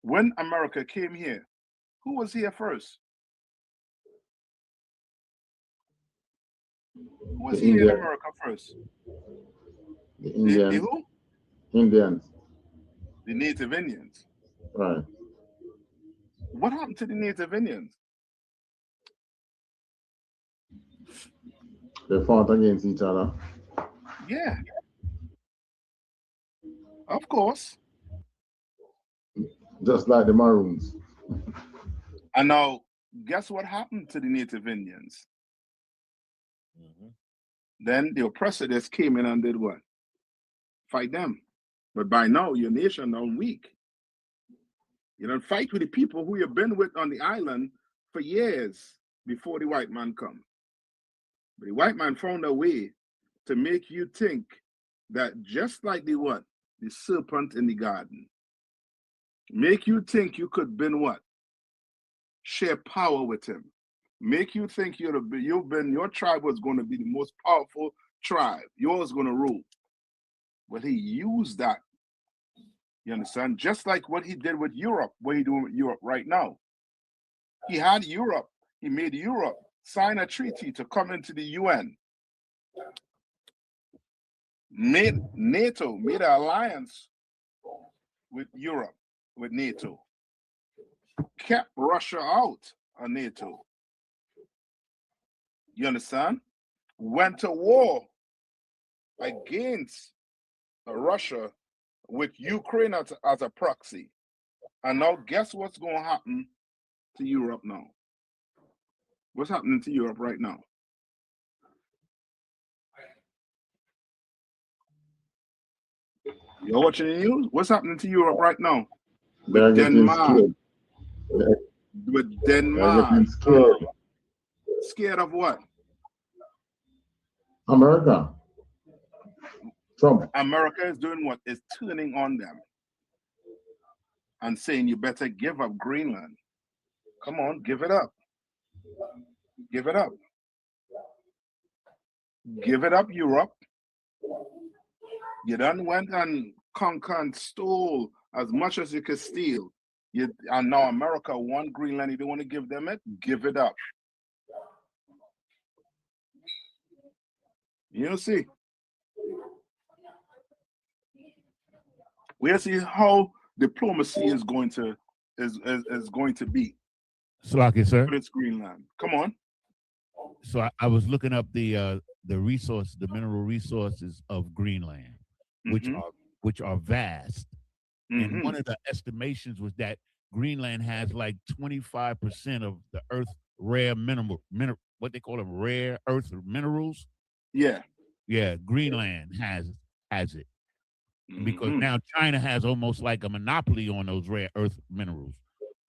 when America came here, who was here first? Who was here in America first? The Indians. The who? Indians. The Native Indians. Right. What happened to the Native Indians? They fought against each other. Yeah. Of course. Just like the Maroons. And now, guess what happened to the Native Indians? Then the oppressors came in and did what? Fight them. But by now, your nation are weak. You don't fight with the people who you've been with on the island for years before the white man come. But the white man found a way to make you think that just like the what? The serpent in the garden. Make you think you could been what? Share power with him. Make you think your tribe was going to be the most powerful tribe. Yours going to rule. But he used that. You understand? Just like what he did with Europe, what he doing with Europe right now. He had Europe. He made Europe sign a treaty to come into the UN. Made NATO, made an alliance with Europe, with NATO. Kept Russia out of NATO. You understand? Went to war against Russia with Ukraine as a proxy. And now guess what's going to happen to Europe now? What's happening to Europe right now? You're watching the news? What's happening to Europe right now? With Denmark. With Denmark. Scared of what? America. Trump. America is doing what? Is turning on them and saying you better give up Greenland. Come on, give it up. Give it up. Give it up, Europe. You done went and conquered and stole as much as you could steal. And now America want Greenland. You don't want to give them it? Give it up. You see? We'll see how diplomacy is going to be. Slaki, sir. But it's Greenland. Come on. So I was looking up the resources, the mineral resources of Greenland, which are vast. And one of the estimations was that Greenland has like 25% of the Earth's rare what they call them, rare earth minerals. Yeah. Yeah, Greenland has it. Because now China has almost like a monopoly on those rare earth minerals.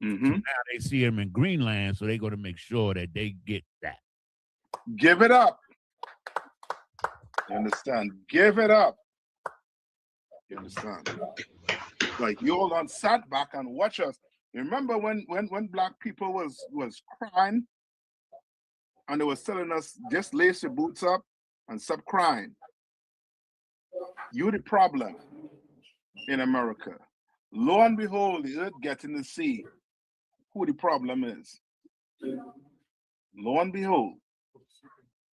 So now they see them in Greenland, so they're going to make sure that they get that. Give it up. You understand? Give it up. You understand? Like you all on sat back and watch us. Remember when black people was crying and they was telling us just lace your boots up and stop crying. You the problem in America. Lo and behold, the earth getting to see who the problem is. Lo and behold.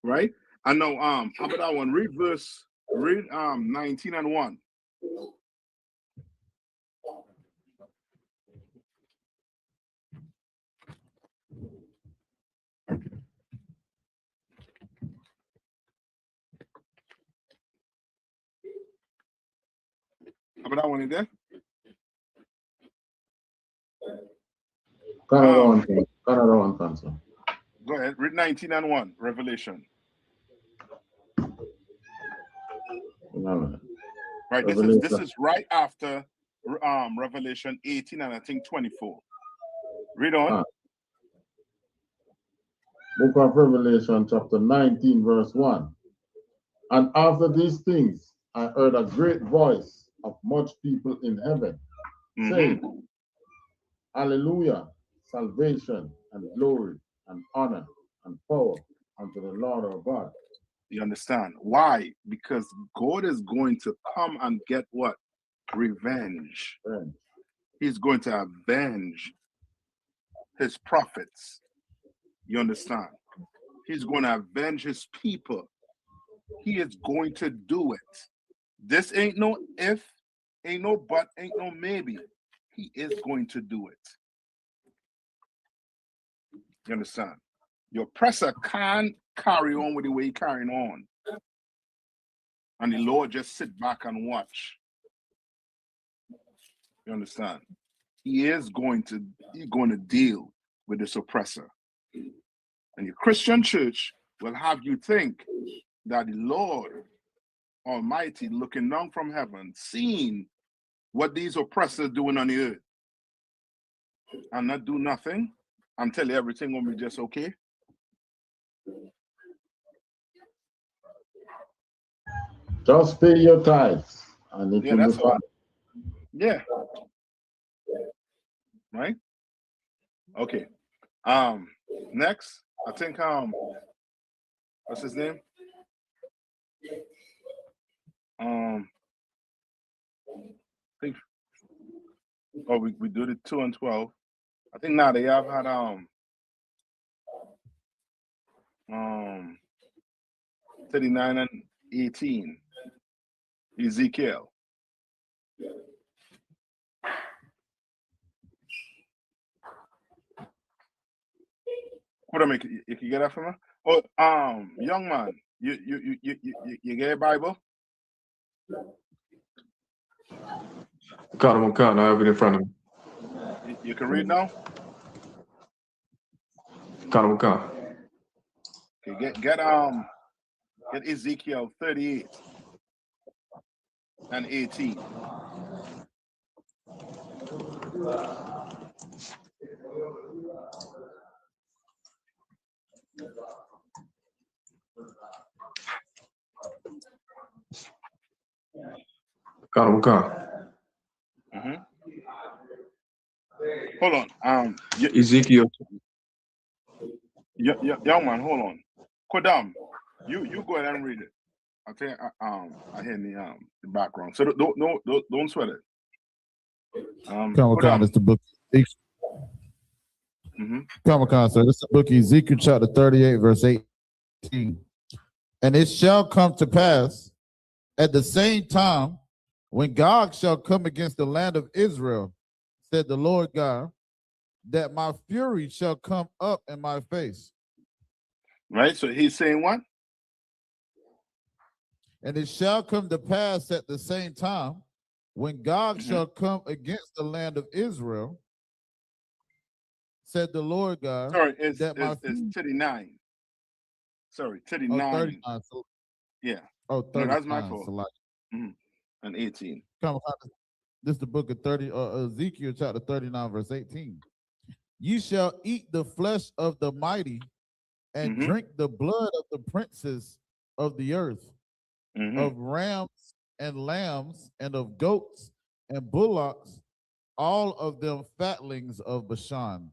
Right? And now how about that one? Read 19 and 1. Remember that one in there? Canada one cancer. Go ahead. Read 19 and 1, Revelation. Right. This is right after Revelation 18 and I think 24. Read on. Book of Revelation, chapter 19, verse 1. And after these things, I heard a great voice of much people in heaven, saying, Hallelujah, salvation and glory and honor and power unto the Lord our God. You understand? Why? Because God is going to come and get what? Revenge. He's going to avenge his prophets. You understand? He's going to avenge his people. He is going to do it. This ain't no if, ain't no but, ain't no maybe. He is going to do it. You understand? Your oppressor can't carry on with the way he's carrying on. And the Lord just sit back and watch. You understand? He's going to deal with this oppressor. And your Christian church will have you think that the Lord Almighty looking down from heaven, seeing what these oppressors doing on the earth, and not do nothing until everything will be just okay. Just pay your tithes and it will be fine. Yeah. Right? Okay. Next, I think what's his name? I think we do the 2 and 12. I think now they have had 39 and 18. Ezekiel. What I make you can get that from her? Oh, young man, you get a Bible? Got him, I have it in front of me. You can read now? Got him. Okay, get Ezekiel 38 and 18. Got him. Hold on. Ezekiel. Young man, hold on. Kodam, you go ahead and read it. I think I hear the background. So don't sweat it. Comic-Con is the book. Comic-Con, so this is the book Ezekiel chapter 38, verse 18. And it shall come to pass at the same time when God shall come against the land of Israel, said the Lord God, that my fury shall come up in my face. Right, so he's saying what? And it shall come to pass at the same time when God shall come against the land of Israel, said the Lord God. Sorry, it's 39. Sorry, 39. Oh, 39. So, yeah. Oh, 39. No, that's my fault. So like, and 18. This is the book of Ezekiel chapter 39, verse 18. You shall eat the flesh of the mighty and drink the blood of the princes of the earth, of rams and lambs and of goats and bullocks, all of them fatlings of Bashan.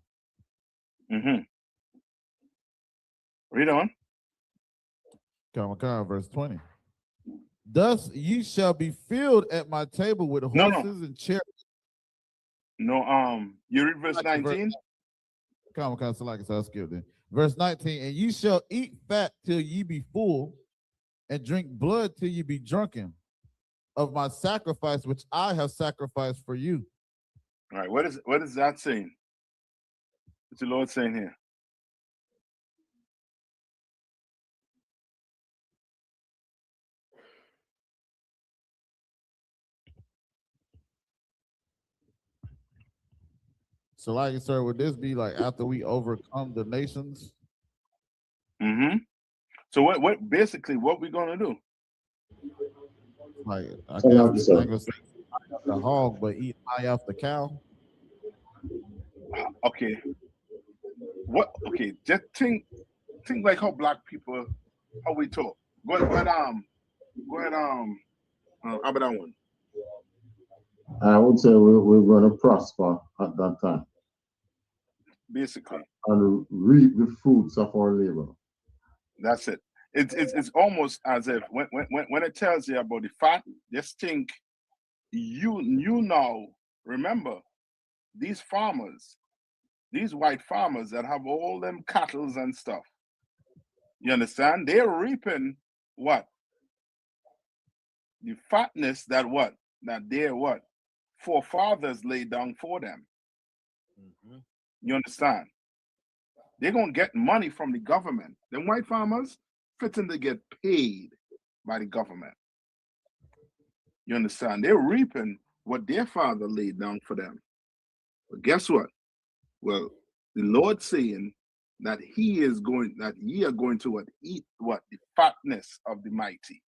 Read on. Verse 20. Thus ye shall be filled at my table with horses and chariots. No, you read verse 19? So I'll skip it. Verse 19, and ye shall eat fat till ye be full, and drink blood till ye be drunken of my sacrifice which I have sacrificed for you. All right, what is that saying? What's the Lord saying here? So, like, sir, would this be like after we overcome the nations? Mm-hmm. So what basically what we gonna do? Like, I So, guess like, I sir, ain't gonna say eye off the hog, but eat eye off the cow. Okay. What? Okay. Just think like how black people how we talk. Go ahead. How about that one? I would say we're going to prosper at that time Basically, and reap the fruits of our labor. that's it. It's almost as if when it tells you about the fat, just think you now remember these farmers, these white farmers that have all them cattle and stuff. You understand? They're reaping what? The fatness that what? That their what? Forefathers laid down for them. You understand? They're gonna get money from the government. Them white farmers fitting to get paid by the government. You understand? They're reaping what their father laid down for them. But guess what? Well, the Lord saying that ye are going to what? Eat what? The fatness of the mighty.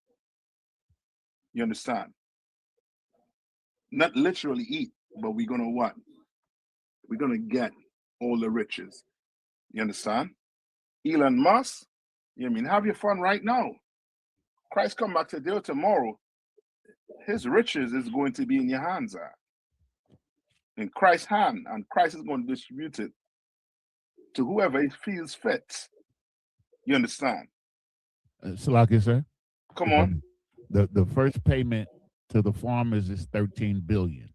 You understand? Not literally eat, but we're gonna what? We're gonna get all the riches. You understand? Elon Musk, you mean have your fun right now. Christ come back today or tomorrow, his riches is going to be in your hands, in Christ's hand, and Christ is going to distribute it to whoever he feels fit. You understand? Salaki, sir. Come on. The first payment to the farmers is 13 billion.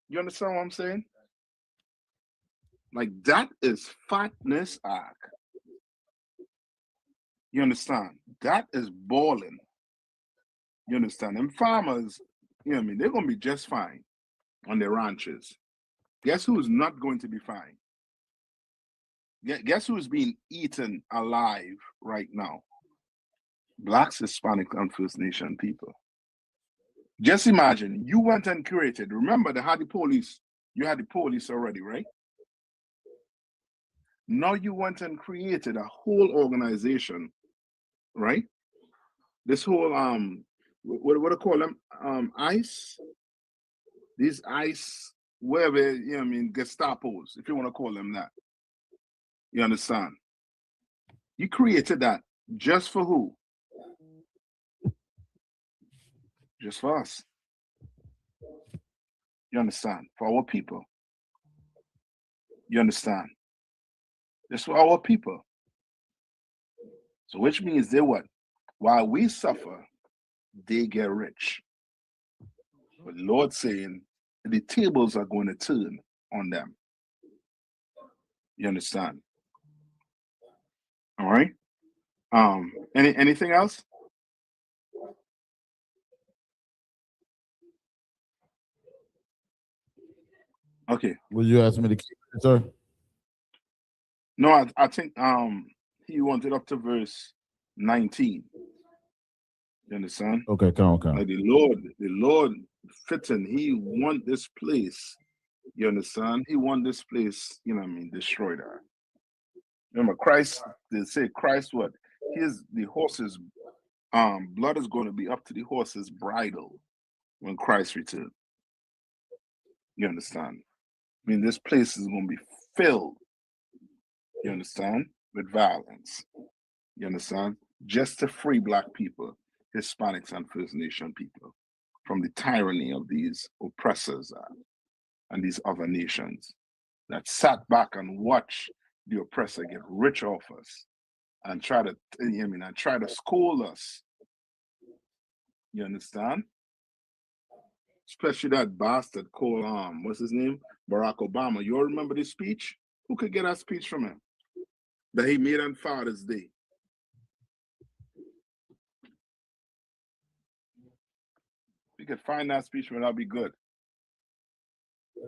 You understand what I'm saying? Like that is fatness, ark. You understand? That is balling. You understand? And farmers, you know what I mean, they're gonna be just fine on their ranches. Guess who's not going to be fine? Guess who's being eaten alive right now? Blacks, Hispanic, and First Nation people. Just imagine you went and created. Remember, they had the police. You had the police already, right? Now you went and created a whole organization, right? This whole what do you call them? ICE. These ICE, wherever, you know what I mean, Gestapos, if you want to call them that. You understand? You created that just for who? Just for us. You understand? For our people. You understand? Just for our people. So which means they what? While we suffer, they get rich. But Lord saying the tables are going to turn on them. You understand? All right. Anything else? Okay. Will you ask me to keep it, sir? No, I think he wanted up to verse 19. You understand? Okay, come on. Like the Lord fitting, he want this place. You understand? He want this place, you know what I mean, destroyed. Remember, Christ, they say Christ what? The horse's blood is going to be up to the horse's bridle when Christ returns. You understand? I mean, this place is going to be filled, you understand, with violence. You understand? Just to free Black people, Hispanics, and First Nation people from the tyranny of these oppressors and these other nations that sat back and watched the oppressor get rich off us and try to school us. You understand? Especially that bastard called what's his name? Barack Obama. You all remember this speech? Who could get that speech from him? That he made on Father's Day. If you could find that speech, that'll be good.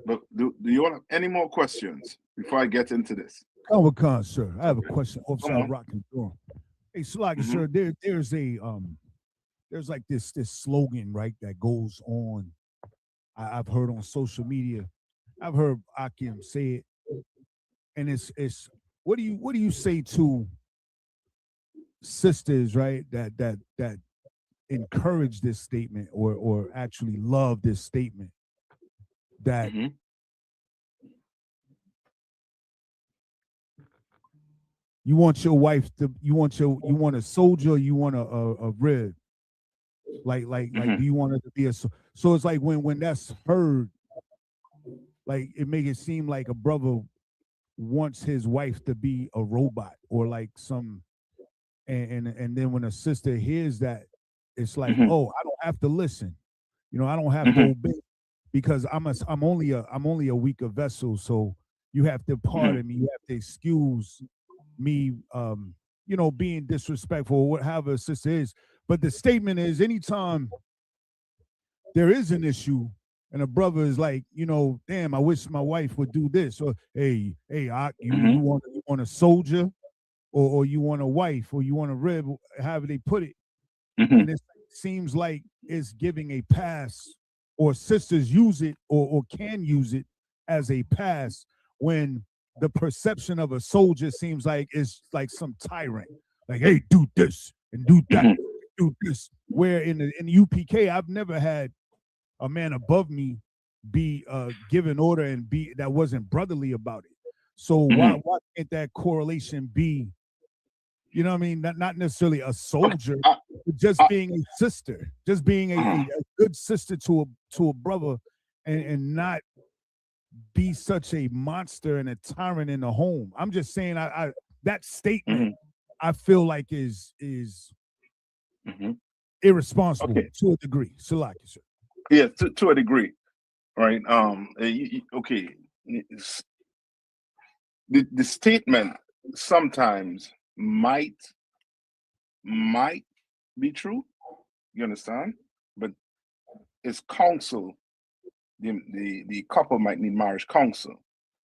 But do you all have any more questions before I get into this? Khan, sir. I have a question. Officer Rockin' Durham. Hey, Sluggy, sir, there's like this slogan, right, that goes on. I've heard on social media. I've heard Akim say it. and it's what do you say to sisters, right, that encourage this statement or actually love this statement that you want your wife to you want a soldier, you want a rib, like do you want it to be a so it's like when that's heard, like it make it seem like a brother wants his wife to be a robot or like some and then when a sister hears that, it's like, oh, I don't have to listen, I don't have to obey because I'm only a weaker vessel, so you have to pardon me, you have to excuse me, being disrespectful or whatever a sister is. But the statement is, anytime there is an issue and a brother is like, damn, I wish my wife would do this, or hey, you want a soldier, or you want a wife, or you want a rib, however they put it, and it seems like it's giving a pass, or sisters use it or can use it as a pass when the perception of a soldier seems like it's like some tyrant, like, hey, do this and do that, do this. Where in the UPK, I've never had a man above me be given order and be that wasn't brotherly about it. So why can't that correlation be? You know what I mean? Not necessarily a soldier, but just being a sister, just being a good sister to a brother, and not be such a monster and a tyrant in the home. I'm just saying, I that statement I feel like is irresponsible to a degree. Salaki, sir. Yeah, to a degree, right? Okay, the statement sometimes might be true. You understand? But it's counsel. The couple might need marriage counsel.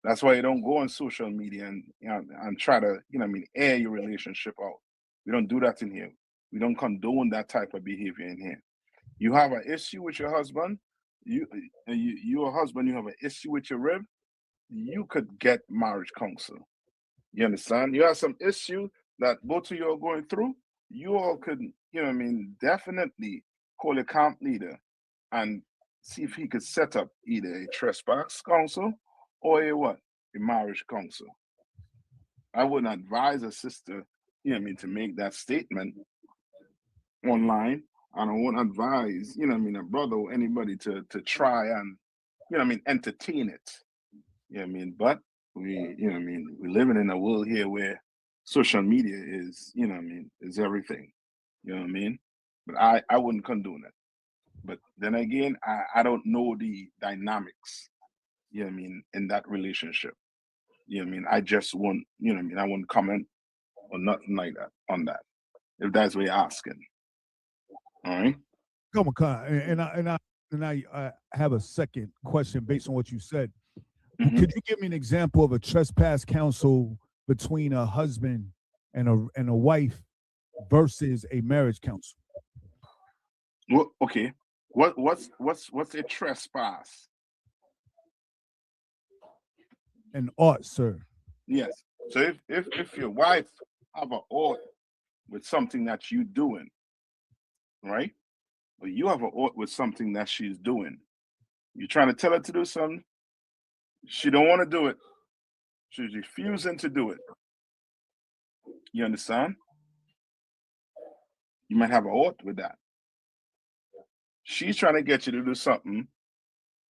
That's why you don't go on social media and try to, air your relationship out. We don't do that in here. We don't condone that type of behavior in here. You have an issue with your husband, your husband, you have an issue with your rib, you could get marriage counsel. You understand? You have some issue that both of you are going through, you all could, definitely call a camp leader and see if he could set up either a trespass counsel or a marriage counsel. I wouldn't advise a sister, to make that statement online. And I won't advise, a brother or anybody to try and, entertain it. But we, we're living in a world here where social media is, is everything. You know what I mean? But I wouldn't condone it. But then again, I don't know the dynamics, in that relationship. I just won't, I won't comment or nothing like that on that, if that's what you're asking. All right. Come on, and I have a second question based on what you said. Could you give me an example of a trespass counsel between a husband and a wife versus a marriage counsel? Well, okay. What's a trespass? An ought, sir. Yes. So if your wife have an ought with something that you doing, right? Or you have an ought with something that she's doing. You're trying to tell her to do something. She don't want to do it. She's refusing to do it. You understand? You might have an ought with that. She's trying to get you to do something,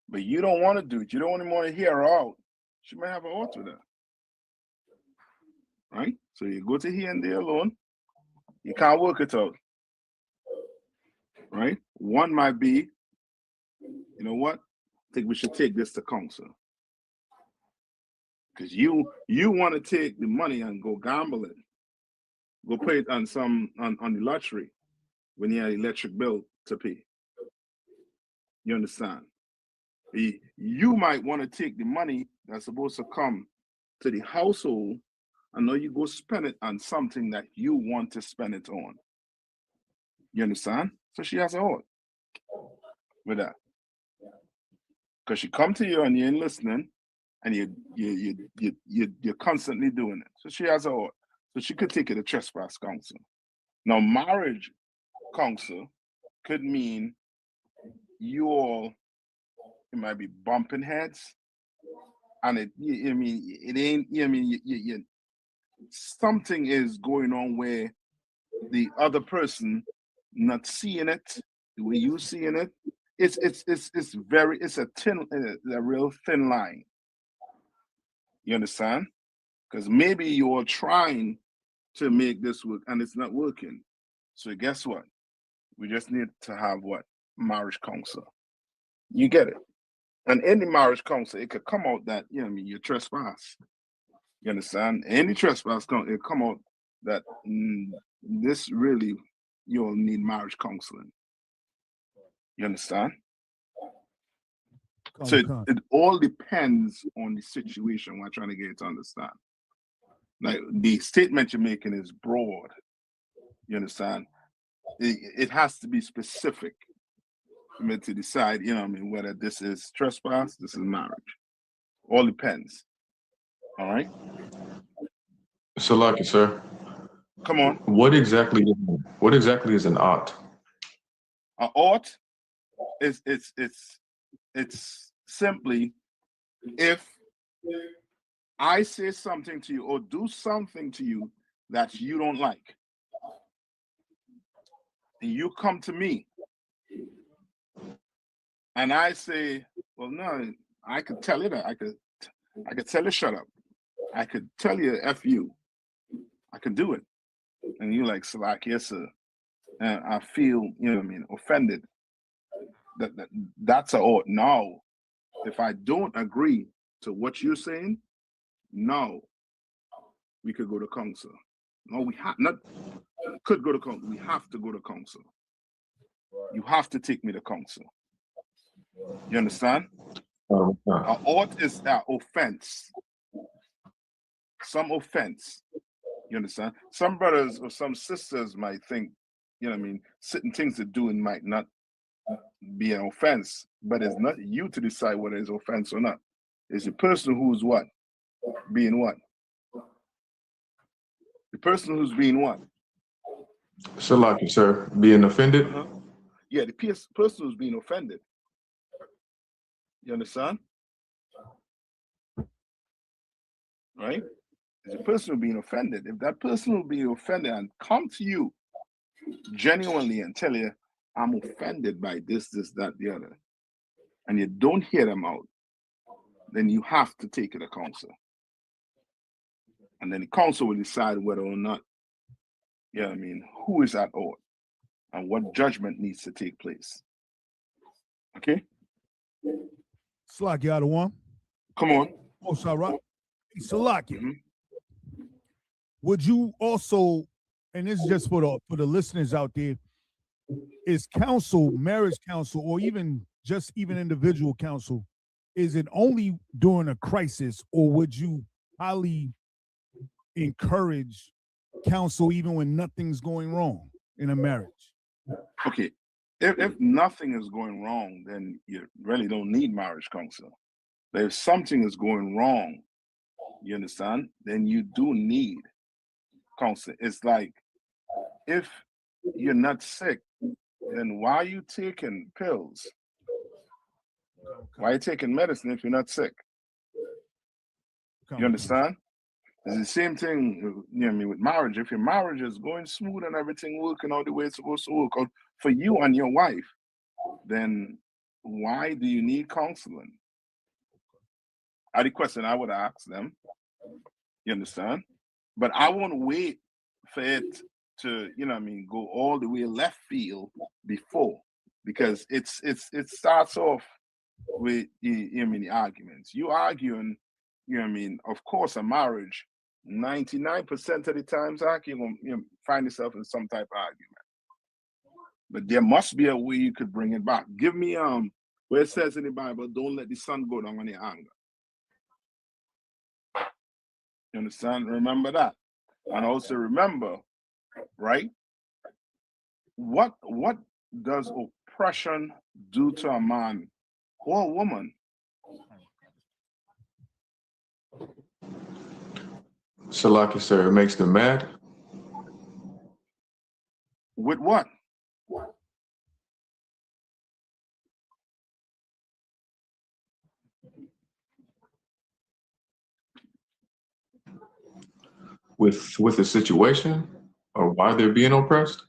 but you don't want to do it. You don't want to hear her out. She might have an ought with that. Right? So you go to here and there alone. You can't work it out. Right? One might be, you know what? I think we should take this to counsel. Because you want to take the money and go gamble it. Go pay it on the lottery when you have electric bill to pay. You understand? You might want to take the money that's supposed to come to the household and now you go spend it on something that you want to spend it on. You understand? So she has a heart with that. Because she come to you and you ain't listening, and you're constantly doing it. So she has a ought. So she could take it to trespass counsel. Now, marriage counsel could mean you all, it might be bumping heads, and it ain't, something is going on where the other person not seeing it the way you seeing it. It's a real thin line. You understand? Because maybe you're trying to make this work and it's not working. So guess what? We just need to have what? Marriage counsel. You get it? And in the marriage counsel, it could come out that, you trespass. You understand? Any trespass, it come out that this really, you'll need marriage counseling. You understand? So it all depends on the situation we're trying to get you to understand. Like the statement you're making is broad. You understand? It has to be specific to decide, whether this is trespass, this is marriage. All depends. All right? Salaki, sir. Come on. What exactly is an ought? An ought is it's simply if I say something to you or do something to you that you don't like, and you come to me and I say, well, no, I could tell you that. I could tell you shut up. I could tell you F you. I could do it. And you like, Salak, yes, sir. And I feel, offended. That's a ought. Now, if I don't agree to what you're saying, no, we could go to counsel. No, we have not could go to counsel. We have to go to counsel. You have to take me to counsel. You understand? An ought is an offense. Some offense. You understand? Some brothers or some sisters might think, certain things they're doing might not be an offense, but it's not you to decide whether it's offense or not. It's the person who's what? Being what? The person who's being what? Salaki, sir. Being offended? Yeah, the person who's being offended. You understand? Right? It's the person who's being offended. If that person will be offended and come to you genuinely and tell you, I'm offended by this, that, the other, and you don't hear them out, then you have to take it to counsel. And then the council will decide whether or not, who is at ought and what judgment needs to take place. Okay? Salaki out of one. Come on. Oh, Sarah. Salaki. Would you also, and this is just for the listeners out there, is counsel, marriage counsel, or even individual counsel, is it only during a crisis, or would you highly encourage counsel even when nothing's going wrong in a marriage? Okay. If nothing is going wrong, then you really don't need marriage counsel. But if something is going wrong, you understand, then you do need counsel. It's like, if you're not sick, then why are you taking pills? Why are you taking medicine if you're not sick? You understand? It's the same thing, with marriage. If your marriage is going smooth and everything working out the way it's supposed to work out for you and your wife, then why do you need counseling? That's the question I would ask them. You understand? But I won't wait for it to, go all the way left field before, because it starts off with the arguments. You arguing, of course, a marriage, 99% of the times you find yourself in some type of argument. But there must be a way you could bring it back. Give me where it says in the Bible, don't let the sun go down on your anger. You understand? Remember that. And also remember, right? What does oppression do to a man or a woman? Salaki, sir, it makes them mad. With what? With the situation or why they're being oppressed?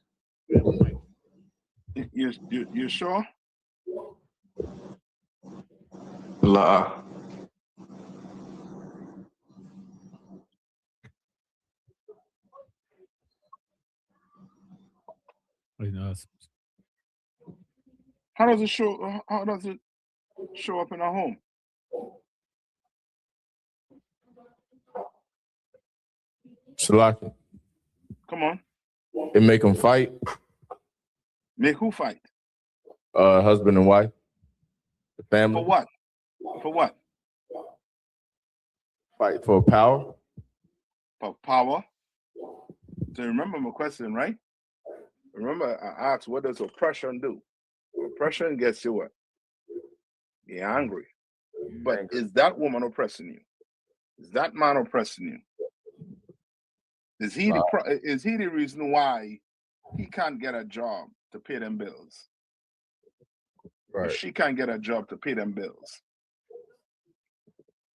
You sure? La. How does it show? How does it show up in our home? Salaki. Come on. It make them fight. Make who fight? Husband and wife. The family. For what? For what? Fight for power. For power. So remember my question, right? Remember, I asked, what does oppression do? Oppression gets you what? You're angry. But is that woman oppressing you? Is that man oppressing you? Is he the reason why he can't get a job to pay them bills? Right. Or she can't get a job to pay them bills?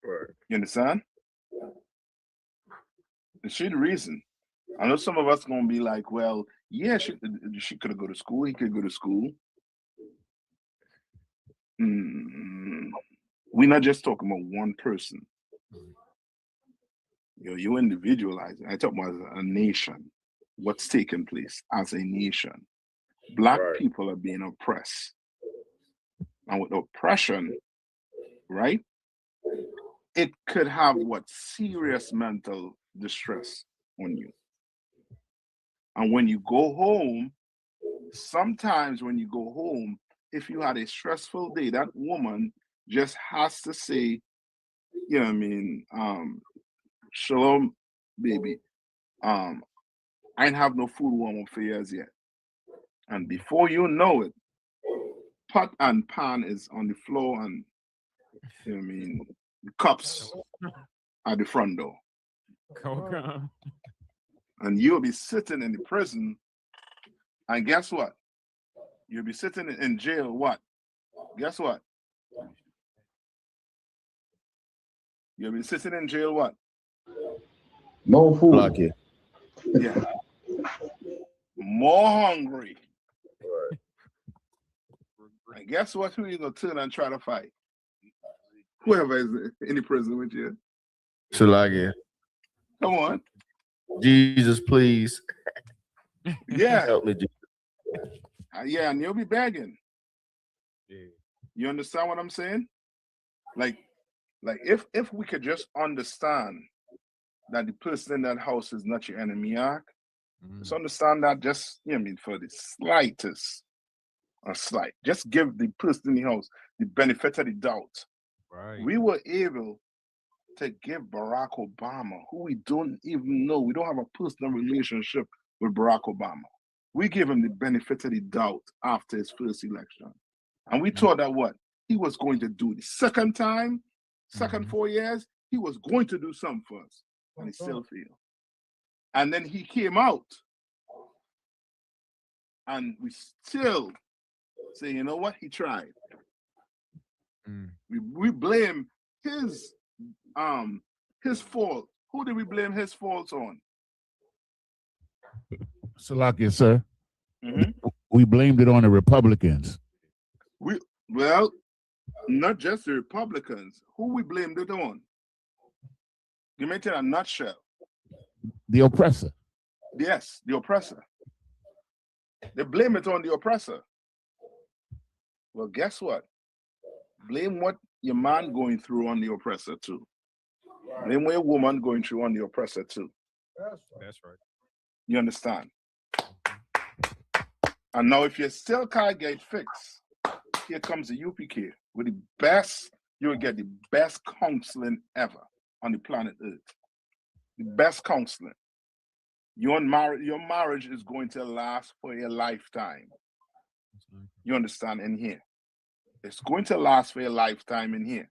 Right. You understand? Is she the reason? I know some of us gonna be like, well, yeah, she could have go to school. He could go to school. We're not just talking about one person. You individualize it. I talk about a nation. What's taking place as a nation? Black people are being oppressed. And with oppression, right? It could have what? Serious mental distress on you. And when you go home, sometimes when you go home, if you had a stressful day, that woman just has to say, you know what I mean, shalom, baby. I ain't have no food warm up for years yet. And before you know it, pot and pan is on the floor and, you know what I mean, the cups at the front door. Okay. And you'll be sitting in the prison, and guess what? You'll be sitting in jail, what? Guess what? You'll be sitting in jail, what? No food. Lucky. Yeah. More hungry. Right. And guess what? Who you gonna turn and try to fight? Whoever is in the prison with you. Salaki. Come on. Jesus, please. Yeah. Help me, Jesus. Yeah, and you'll be begging. Yeah. You understand what I'm saying? Like if we could just understand that the person in that house is not your enemy, just understand that, just, you know what I mean, for the slightest, just give the person in the house the benefit of the doubt. Right. We were able to give Barack Obama, who we don't even know, we don't have a personal relationship with Barack Obama. We gave him the benefit of the doubt after his first election. And we thought that what? He was going to do the second time, 4 years, he was going to do something for us. And he still failed. And then he came out. And we still say, you know what? He tried. We blame his fault. Who did we blame his faults on? Salakia, sir. We blamed it on the Republicans. Well, not just the Republicans. Who we blamed it on? Give me it in a nutshell. The oppressor. Yes, the oppressor. They blame it on the oppressor. Well, guess what? Blame what your man going through on the oppressor too. Blame what your woman going through on the oppressor too. That's right. You understand? And now if you still can't get fixed, here comes the UPK with the best, you will get the best counseling ever on the planet Earth. The best counseling. Your marriage is going to last for a lifetime. You understand? In here. It's going to last for a lifetime in here.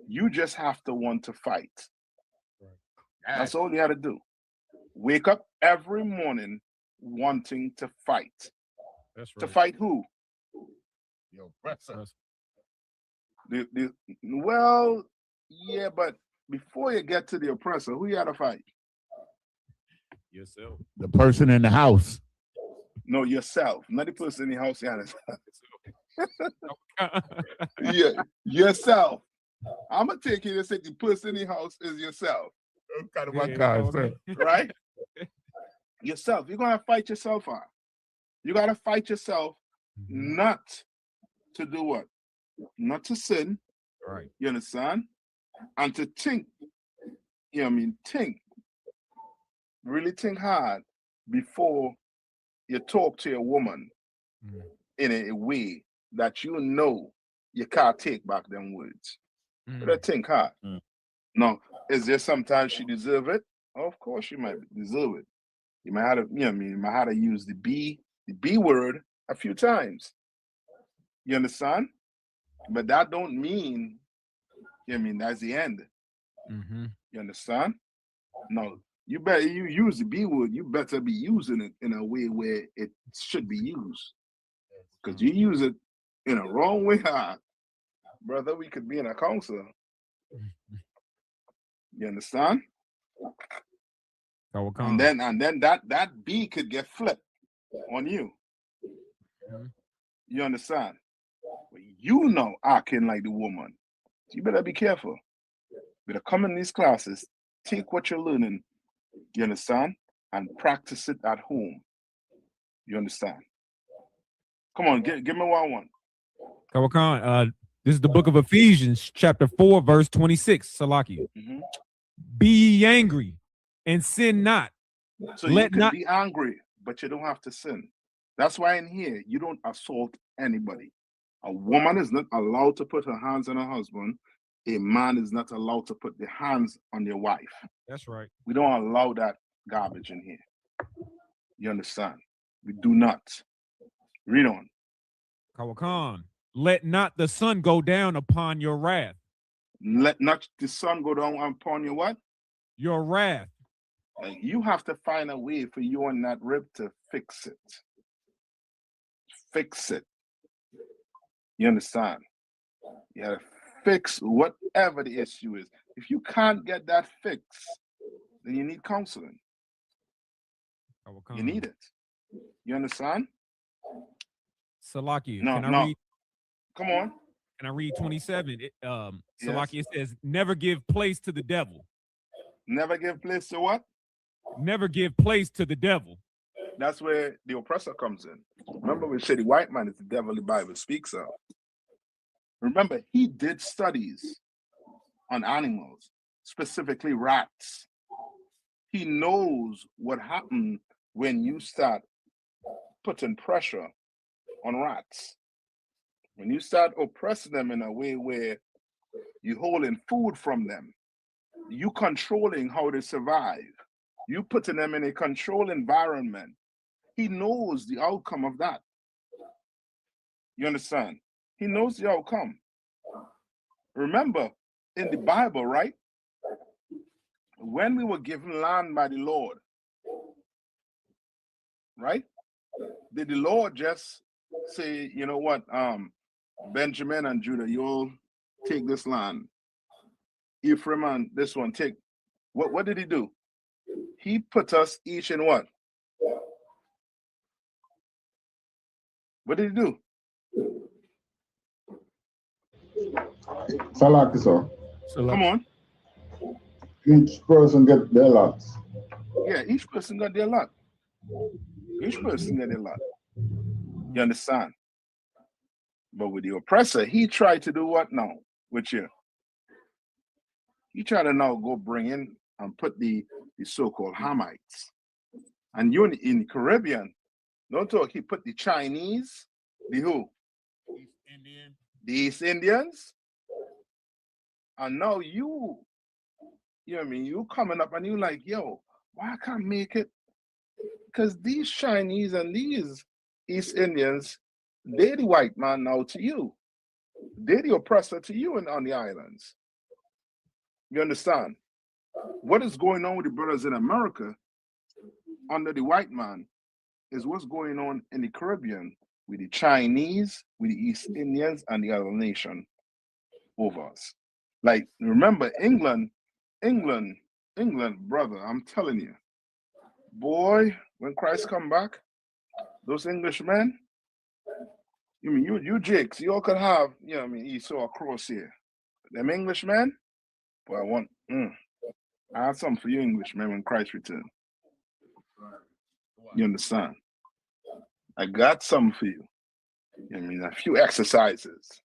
You just have to want to fight. That's all you had to do. Wake up every morning wanting to fight. That's right. To fight who? Your oppressor. Well, yeah, but before you get to the oppressor, who you had to fight? Yourself. The person in the house. No, yourself. Not the person in the house. You had to yeah, yourself. I'm gonna take you to say the person in the house is yourself. Kind of my car, sir. Right? Yourself. You're gonna fight yourself out. You gotta fight yourself not to do what? Not to sin. Right. You understand? And to think, you know what I mean? Think. Really think hard before you talk to a woman in a way that you know you can't take back them words. But think hard. Now, is there sometimes she deserve it? Of course she might deserve it. You might have to, you know what I mean, you might have to use the B word a few times. You understand? But that don't mean, you know what I mean, that's the end. You understand? No, you better you use the B word, you better be using it in a way where it should be used. Because you use it in a wrong way, brother, we could be in a council. You understand? And then that B could get flipped on you. You understand? But you know acting like the woman. So you better be careful. Better come in these classes, take what you're learning, you understand, and practice it at home. You understand? Come on, give me one. Kawakan, this is the book of Ephesians, chapter 4, verse 26, Salaki. Be ye angry and sin not. So you can be angry, but you don't have to sin. That's why in here, you don't assault anybody. A woman is not allowed to put her hands on her husband. A man is not allowed to put their hands on their wife. That's right. We don't allow that garbage in here. You understand? We do not. Read on. Kawakan, let not the sun go down upon your wrath. Let not the sun go down upon your what? Your wrath. Like you have to find a way for you and that rib to fix it. Fix it. You understand? You have to fix whatever the issue is. If you can't get that fixed, then you need counseling. You need it. You understand? Salaki, no, can I read? Come on. Can I read 27? Salaki, it says, never give place to the devil. Never give place to what? Never give place to the devil. That's where the oppressor comes in. Remember, we said the white man is the devil the Bible speaks of. Remember, he did studies on animals, specifically rats. He knows what happens when you start putting pressure on rats. When you start oppressing them in a way where you're holding food from them, you controlling how they survive, you putting them in a controlled environment, he knows the outcome of that. You understand? He knows the outcome. Remember, in the Bible, right? When we were given land by the Lord, right? Did the Lord just say, you know what, Benjamin and Judah, you'll take this land. Ephraim and this one, take. What did he do? He put us each in what? What did he do? Salaki, sir. Come on. Each person get their lots. Yeah, each person got their lot. Each person got their lot. You understand? But with the oppressor, he tried to do what now with you? He tried to now go bring in and put the so-called Hamites. And you in the Caribbean, don't talk, he put the Chinese, the who? East Indian. The East Indians. And now you know what I mean, you coming up and you like, yo, why I can't make it? Because these Chinese and these East Indians, they're the white man now to you. They're the oppressor to you on the islands. You understand? what is going on with the brothers in America under the white man is what's going on in the Caribbean with the Chinese, with the East Indians, and the other nation over us. Like, remember, England, brother, I'm telling you, boy, when Christ come back, those Englishmen, you mean you Jakes, you all could have, you know what I mean, Esau across here. Them Englishmen, boy, I have something for you Englishmen when Christ return. You understand? I got something for you. I mean, a few exercises.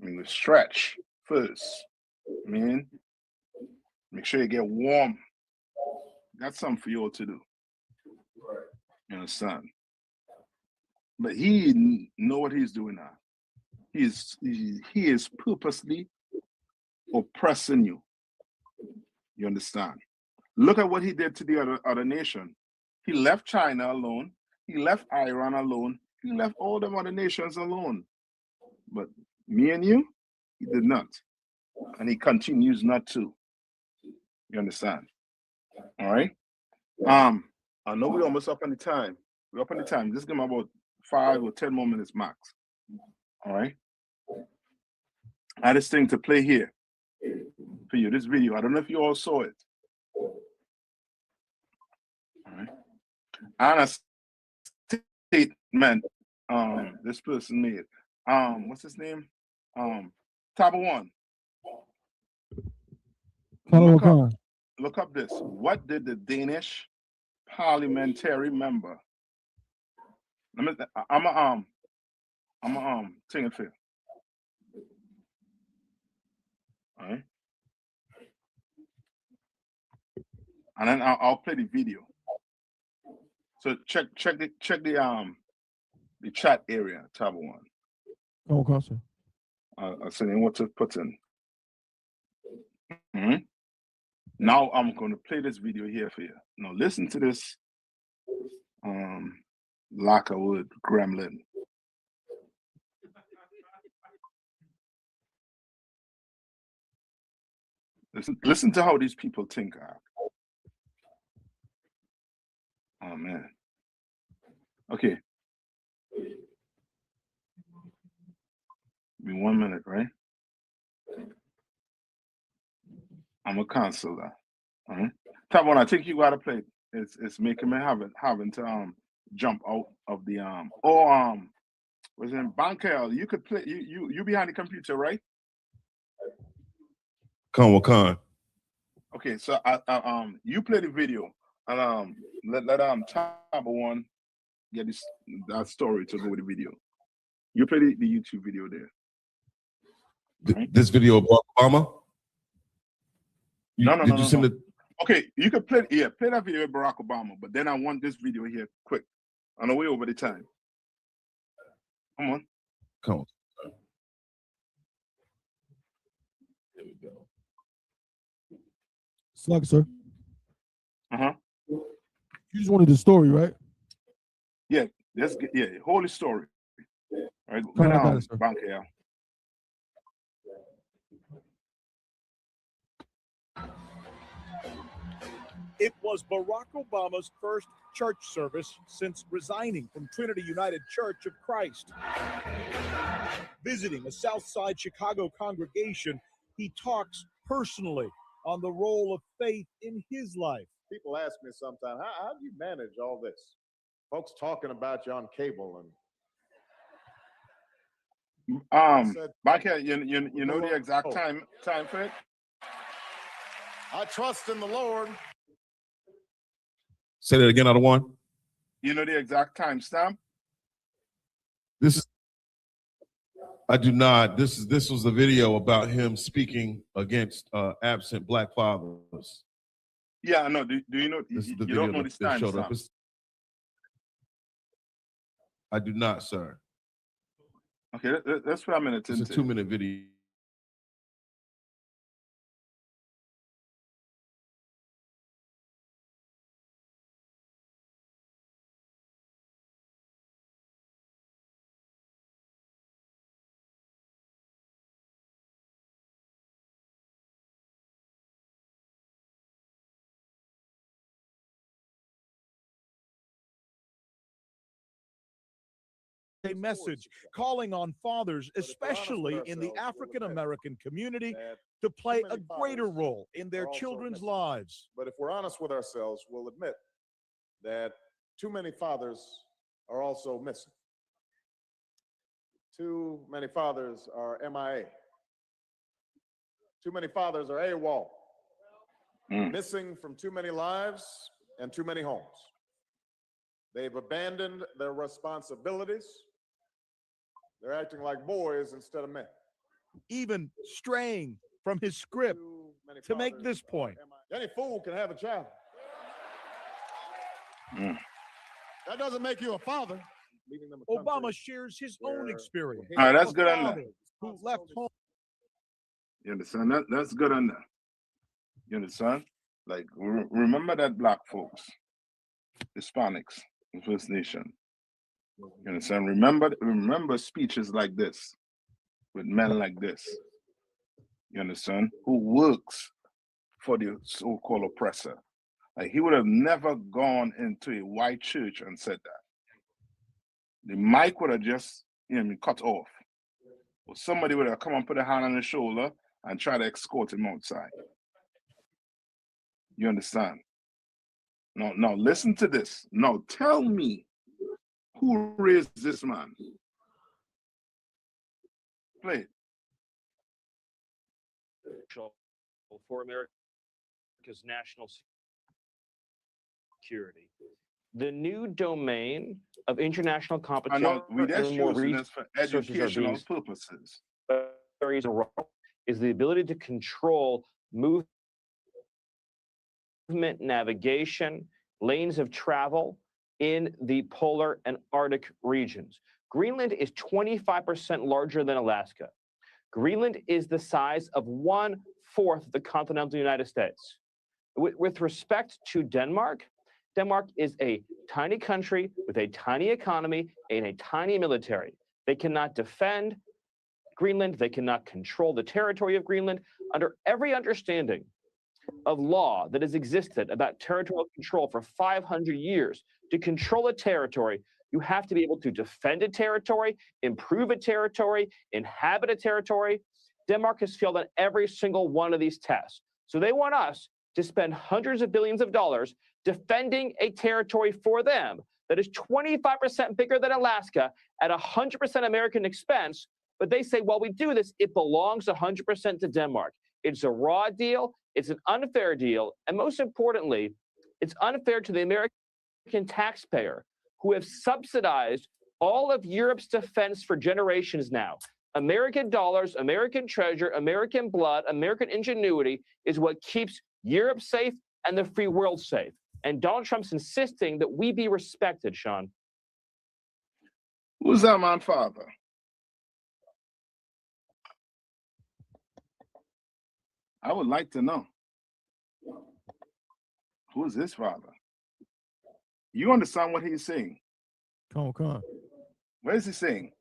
I mean, we stretch first. I mean, make sure you get warm. Got something for you all to do. You understand? But he know what he's doing now. He is purposely oppressing you. You understand? Look at what he did to the other nation. He left China alone. He left Iran alone. He left all them other nations alone. But me and you, he did not. And he continues not to. You understand? All right? I know we're almost up on the time. We're up on the time. Just give me about 5 or 10 more minutes max. All right? I had this thing to play here for you, this video. I don't know if you all saw it. All right? And a statement this person made. What's his name? Tabawan. Look up this. What did the Danish parliamentary member? I'm a thing it for you. All right. And then I'll play the video. So check the chat area, tab one. Oh, okay, sir. I'll send you what to put in. Mm-hmm. Now I'm going to play this video here for you. Now listen to this Lockerwood gremlin. Listen to how these people think. Oh man. Okay. Give me 1 minute, right? I'm gonna cancel that. All right. Top one, I think you gotta play. It's making me having to jump out of the was in Bankel. You could play you behind the computer, right? Con. Okay, so I you play the video and let Tab one get that story to go with the video. You play the YouTube video there. Right? This video of Obama? No. Did you send it? Okay, you could play that video with Barack Obama, but then I want this video here quick. On the way over the time. Come on. Come on. There we go. Slug, sir. Uh-huh. You just wanted the story, right? Yeah, holy story. All right, Come on, I got it, sir. Bank here. It was Barack Obama's first church service since resigning from Trinity United Church of Christ. Visiting a Southside Chicago congregation, he talks personally on the role of faith in his life. People ask me sometimes, how do you manage all this? Folks talking about you on cable and Back here, you know the exact time for it? I trust in the Lord. Say that again out of one. You know the exact time stamp? I do not. This was a video about him speaking against absent Black fathers. Yeah, I know. Do you know? You don't know this time stamp? I do not, sir. Okay, let's put a minute into. It's a 2-minute video. a message calling on fathers, especially in the African American community, to play a greater role in their children's lives. But if we're honest with ourselves, we'll admit that too many fathers are also missing. Too many fathers are MIA. Too many fathers are AWOL. Missing from too many lives and too many homes. They've abandoned their responsibilities. They're acting like boys instead of men. Even straying from his script to make this point. Any fool can have a child. That doesn't make you a father. Obama shares his own experience. All right, that's good on that. Who left home. You understand? That's good on that. You understand? Like, remember that black folks, Hispanics, and First Nation. You understand? Remember speeches like this with men like this. You understand? Who works for the so-called oppressor. Like, he would have never gone into a white church and said that. The mic would have just, cut off. Or somebody would have come and put a hand on his shoulder and try to escort him outside. You understand? Now listen to this. Now tell me who raised this man. Play it. For America's national security. The new domain of international competition and more resources for educational purposes is the ability to control movement, navigation, lanes of travel in the polar and Arctic regions. Greenland is 25% larger than Alaska. Greenland is the size of 1/4 of the continental United States. With respect to Denmark, Denmark is a tiny country with a tiny economy and a tiny military. They cannot defend Greenland. They cannot control the territory of Greenland. Under every understanding of law that has existed about territorial control for 500 years, to control a territory, you have to be able to defend a territory, improve a territory, inhabit a territory. Denmark has failed on every single one of these tests. So they want us to spend hundreds of billions of dollars defending a territory for them that is 25% bigger than Alaska at 100% American expense. But they say, while we do this, it belongs 100% to Denmark. It's a raw deal. It's an unfair deal. And most importantly, it's unfair to the American taxpayer who have subsidized all of Europe's defense for generations now. American dollars, American treasure, American blood, American ingenuity is what keeps Europe safe and the free world safe. And Donald Trump's insisting that we be respected, Sean. Who's that man's father? I would like to know. Who is his father? You understand what he's saying? Come on. What is he saying?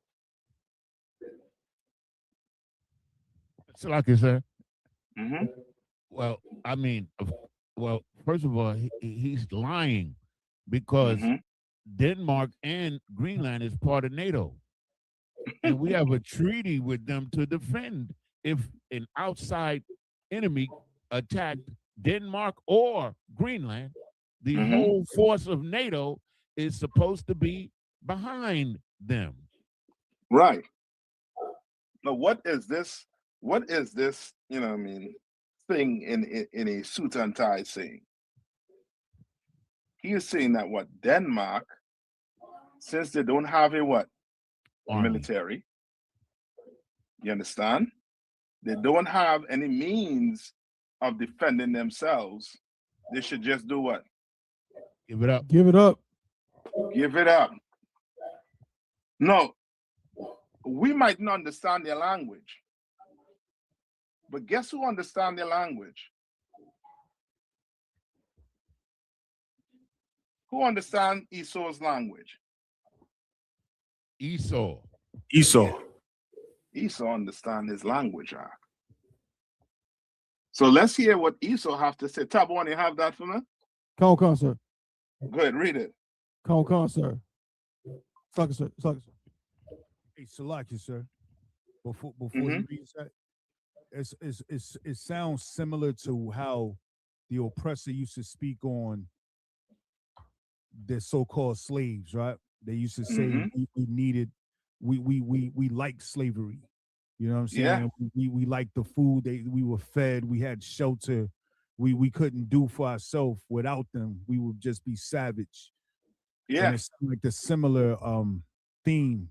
It's like you said. Mm-hmm. Well, I mean, first of all, he's lying because Denmark and Greenland is part of NATO. And we have a treaty with them to defend if an outside enemy attacked Denmark or Greenland. The whole force of NATO is supposed to be behind them. Right. Now, what is this, thing in a suit and tie saying? He is saying that Denmark, since they don't have a military, you understand? They don't have any means of defending themselves. They should just do what? Give it up. Give it up. Give it up. No, we might not understand their language, but guess who understands their language? Who understands Esau's language? Esau understands his language. So let's hear what Esau have to say. Tabone, you have that for me? Come on, sir. Go ahead, read it. Come on, sir. Sucker, sir. Hey, Salaki, sir. Before you read that, it sounds similar to how the oppressor used to speak on their so-called slaves, right? They used to say we like slavery. You know what I'm saying? We liked the food. We were fed. We had shelter. We couldn't do for ourselves without them. We would just be savage. Yeah. And it's like the similar theme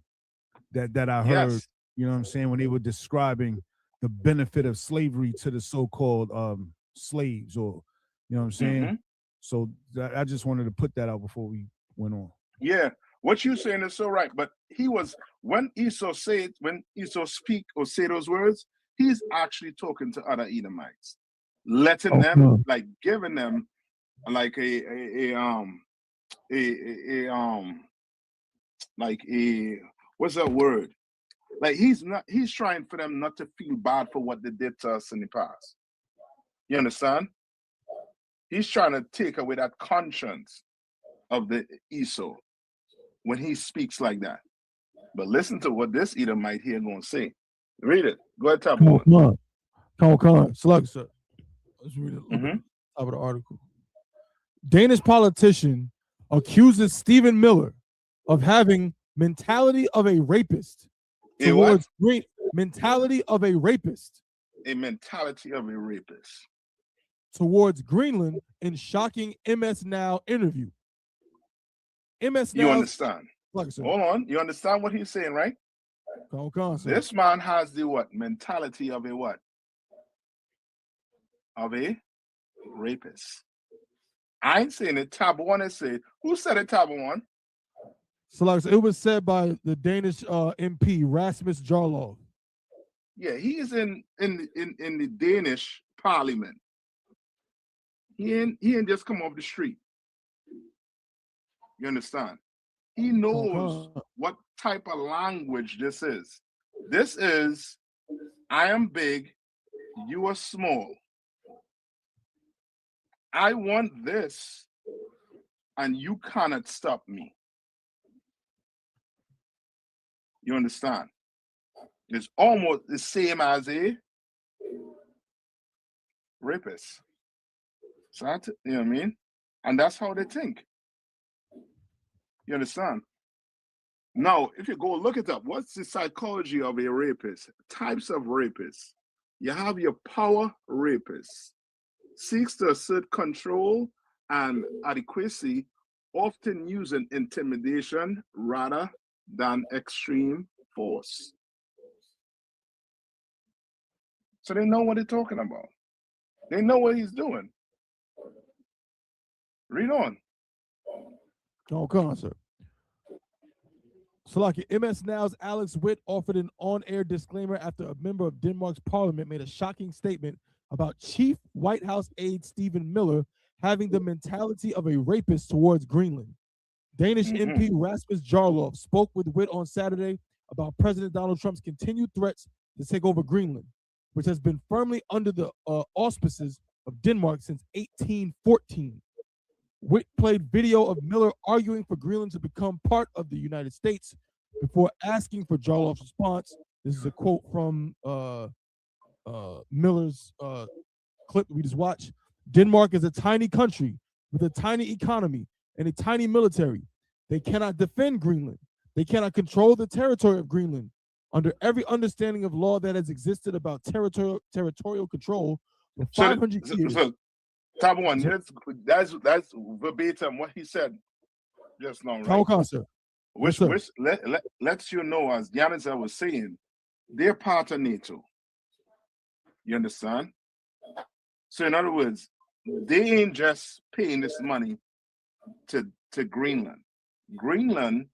that I heard, you know what I'm saying, when they were describing the benefit of slavery to the so-called slaves, or you know what I'm saying. So I just wanted to put that out before we went on. Yeah, what you're saying is so right. But he was, when Esau speak or say those words, he's actually talking to other Edomites, letting them, like giving them like what's that word? Like he's trying for them not to feel bad for what they did to us in the past. You understand? He's trying to take away that conscience of the Esau when he speaks like that. But listen to what this Edomite here going to say. Read it. Go ahead, top one. Select, sir. Let's read it. Top of the article. Danish politician accuses Stephen Miller of having mentality of a rapist towards great mentality of a rapist. A mentality of a rapist towards Greenland in shocking MS Now interview. MS Now. You understand? Hold on. You understand what he's saying, right? This man has the what? Mentality of a what? Of a rapist. I ain't saying it. Tab one is say. Who said it, Tab one? So it was said by the Danish MP Rasmus Jarlov. Yeah, he is in the Danish parliament. He ain't just come off the street. You understand? He knows what type of language this is. This is, I am big, you are small. I want this, and you cannot stop me. You understand? It's almost the same as a rapist. So that, you know what I mean? And that's how they think. You understand? Now, if you go look it up, what's the psychology of a rapist? Types of rapists. You have your power rapist. Seeks to assert control and adequacy, often using intimidation rather than extreme force. So they know what they're talking about. They know what he's doing. Read on. Sir. Salaki, MS Now's Alex Witt offered an on-air disclaimer after a member of Denmark's parliament made a shocking statement about Chief White House aide Stephen Miller having the mentality of a rapist towards Greenland. Danish MP Rasmus Jarlov spoke with Witt on Saturday about President Donald Trump's continued threats to take over Greenland, which has been firmly under the auspices of Denmark since 1814. Witt played video of Miller arguing for Greenland to become part of the United States before asking for Jarlov's response. This is a quote from Miller's clip we just watched. Denmark is a tiny country with a tiny economy and a tiny military. They cannot defend Greenland. They cannot control the territory of Greenland. Under every understanding of law that has existed about territorial control for 500 years. Top one, that's verbatim what he said just now, right? Sir. Which lets you know, as Yanisa was saying, they're part of NATO. You understand? So in other words, they ain't just paying this money to Greenland. Greenland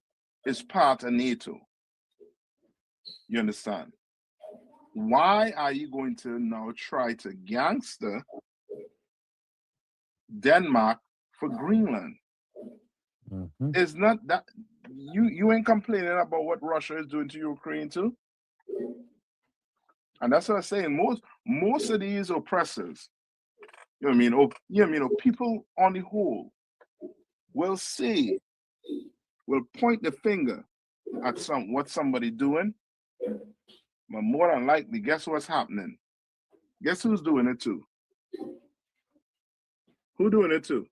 is part of NATO. You understand? Why are you going to now try to gangster Denmark for Greenland? It's not that you ain't complaining about what Russia is doing to Ukraine too. And that's what I'm saying. Most of these oppressors, you know what I mean, people on the whole will say, will point the finger at what somebody doing, but more than likely, guess what's happening? Guess who's doing it too? Who doing it too?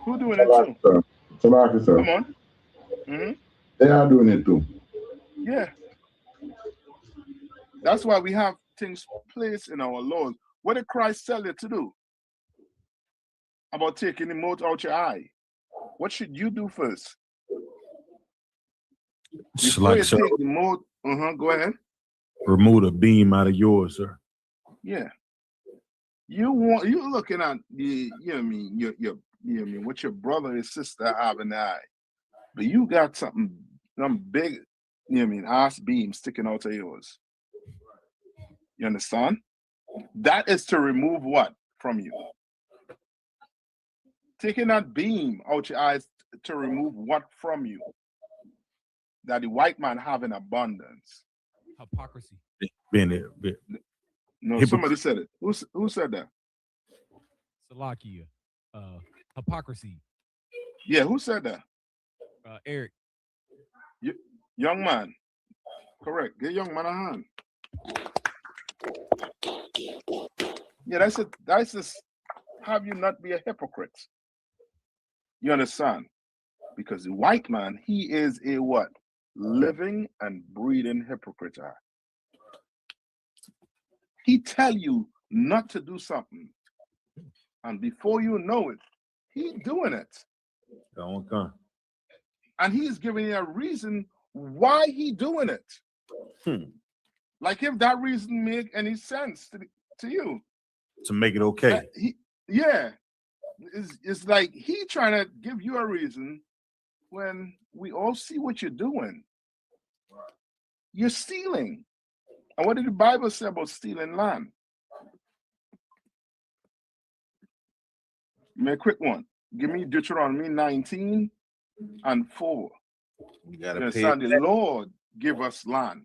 Who doing it too? Salaki, sir. Come on. Mm-hmm. They are doing it too. Yeah. That's why we have things placed in our laws. What did Christ tell you to do? About taking the mote out your eye. What should you do first? Before you sir, take the mote, go ahead. remove the beam out of yours, sir. Yeah. You're looking at the, you know what I mean, you know what I mean, what your brother and sister have in the eye. But you got some big, you know what I mean, ass beam sticking out of yours. You understand? That is to remove what from you? Taking that beam out your eyes to remove what from you? That the white man have in abundance. Hypocrisy. No, somebody said it. Who said that? Salakia. Hypocrisy. Yeah, who said that? Eric. Young man. Correct. Get young man a hand. Yeah, that's just have you not be a hypocrite. You understand? Because the white man, he is a what? Living and breathing hypocrite. He tell you not to do something. And before you know it, he's doing it. And he's giving you a reason why he doing it. Like if that reason make any sense to you. To make it okay. It's like he trying to give you a reason when we all see what you're doing. You're stealing. And what did the Bible say about stealing land? Make a quick one. Give me Deuteronomy 19 and 4. You gotta you pay understand? it The back. Lord give us land.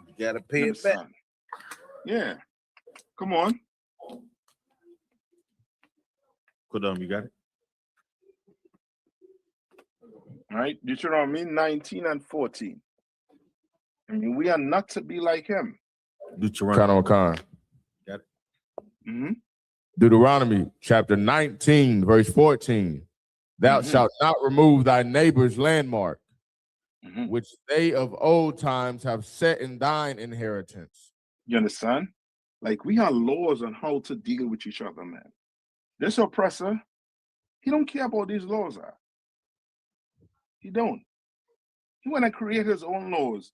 You gotta pay it back. Yeah. Come on. You got it? All right. Deuteronomy 19 and 14. I mean, we are not to be like him. Deuteronomy. Got it. Mm-hmm. Deuteronomy chapter 19, verse 14. Thou shalt not remove thy neighbor's landmark, which they of old times have set in thine inheritance. You understand? Like we have laws on how to deal with each other, man. This oppressor, he don't care about these laws. He don't. He want to create his own laws.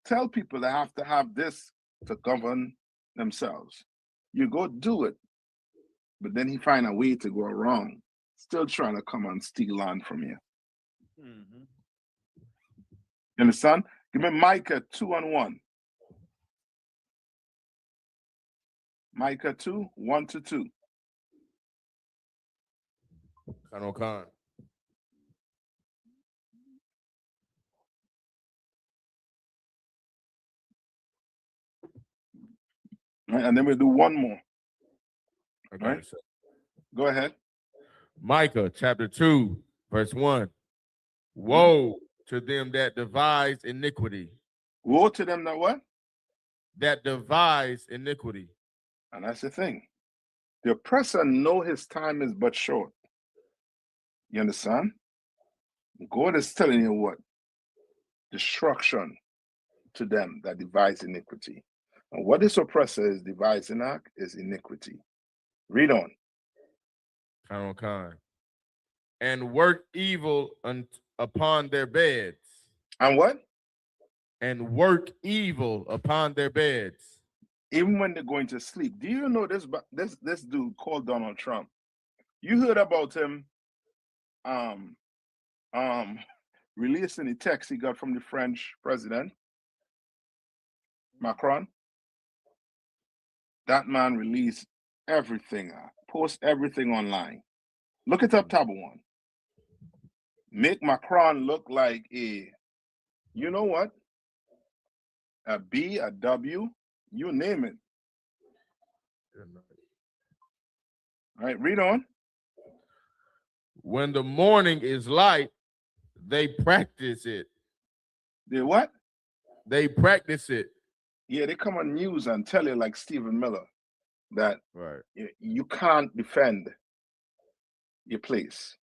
Tell people they have to have this to govern themselves. You go do it. But then he find a way to go wrong. Still trying to come and steal land from you. You understand? Give me Micah 2 and 1. Micah 2, 1 to 2. Khan. Right, and then we'll do one more. Okay, right? Go ahead. Micah chapter 2, verse 1. Woe to them that devise iniquity. Woe to them that what? That devise iniquity. And that's the thing. The oppressor know his time is but short. You understand? God is telling you what? Destruction to them that devise iniquity. And what this oppressor is devising is iniquity. Read on. Khan. And work evil upon their beds. And what? And work evil upon their beds. Even when they're going to sleep. Do you know this dude called Donald Trump? You heard about him releasing the text he got from the French president, Macron? That man released everything, post everything online. Look it up, tab 1. Make Macron look like a, you know what? A B, a W, you name it. All right, read on. When the morning is light, they practice it. They what? They practice it. Yeah, they come on news and tell you, like Stephen Miller, that you can't defend your place.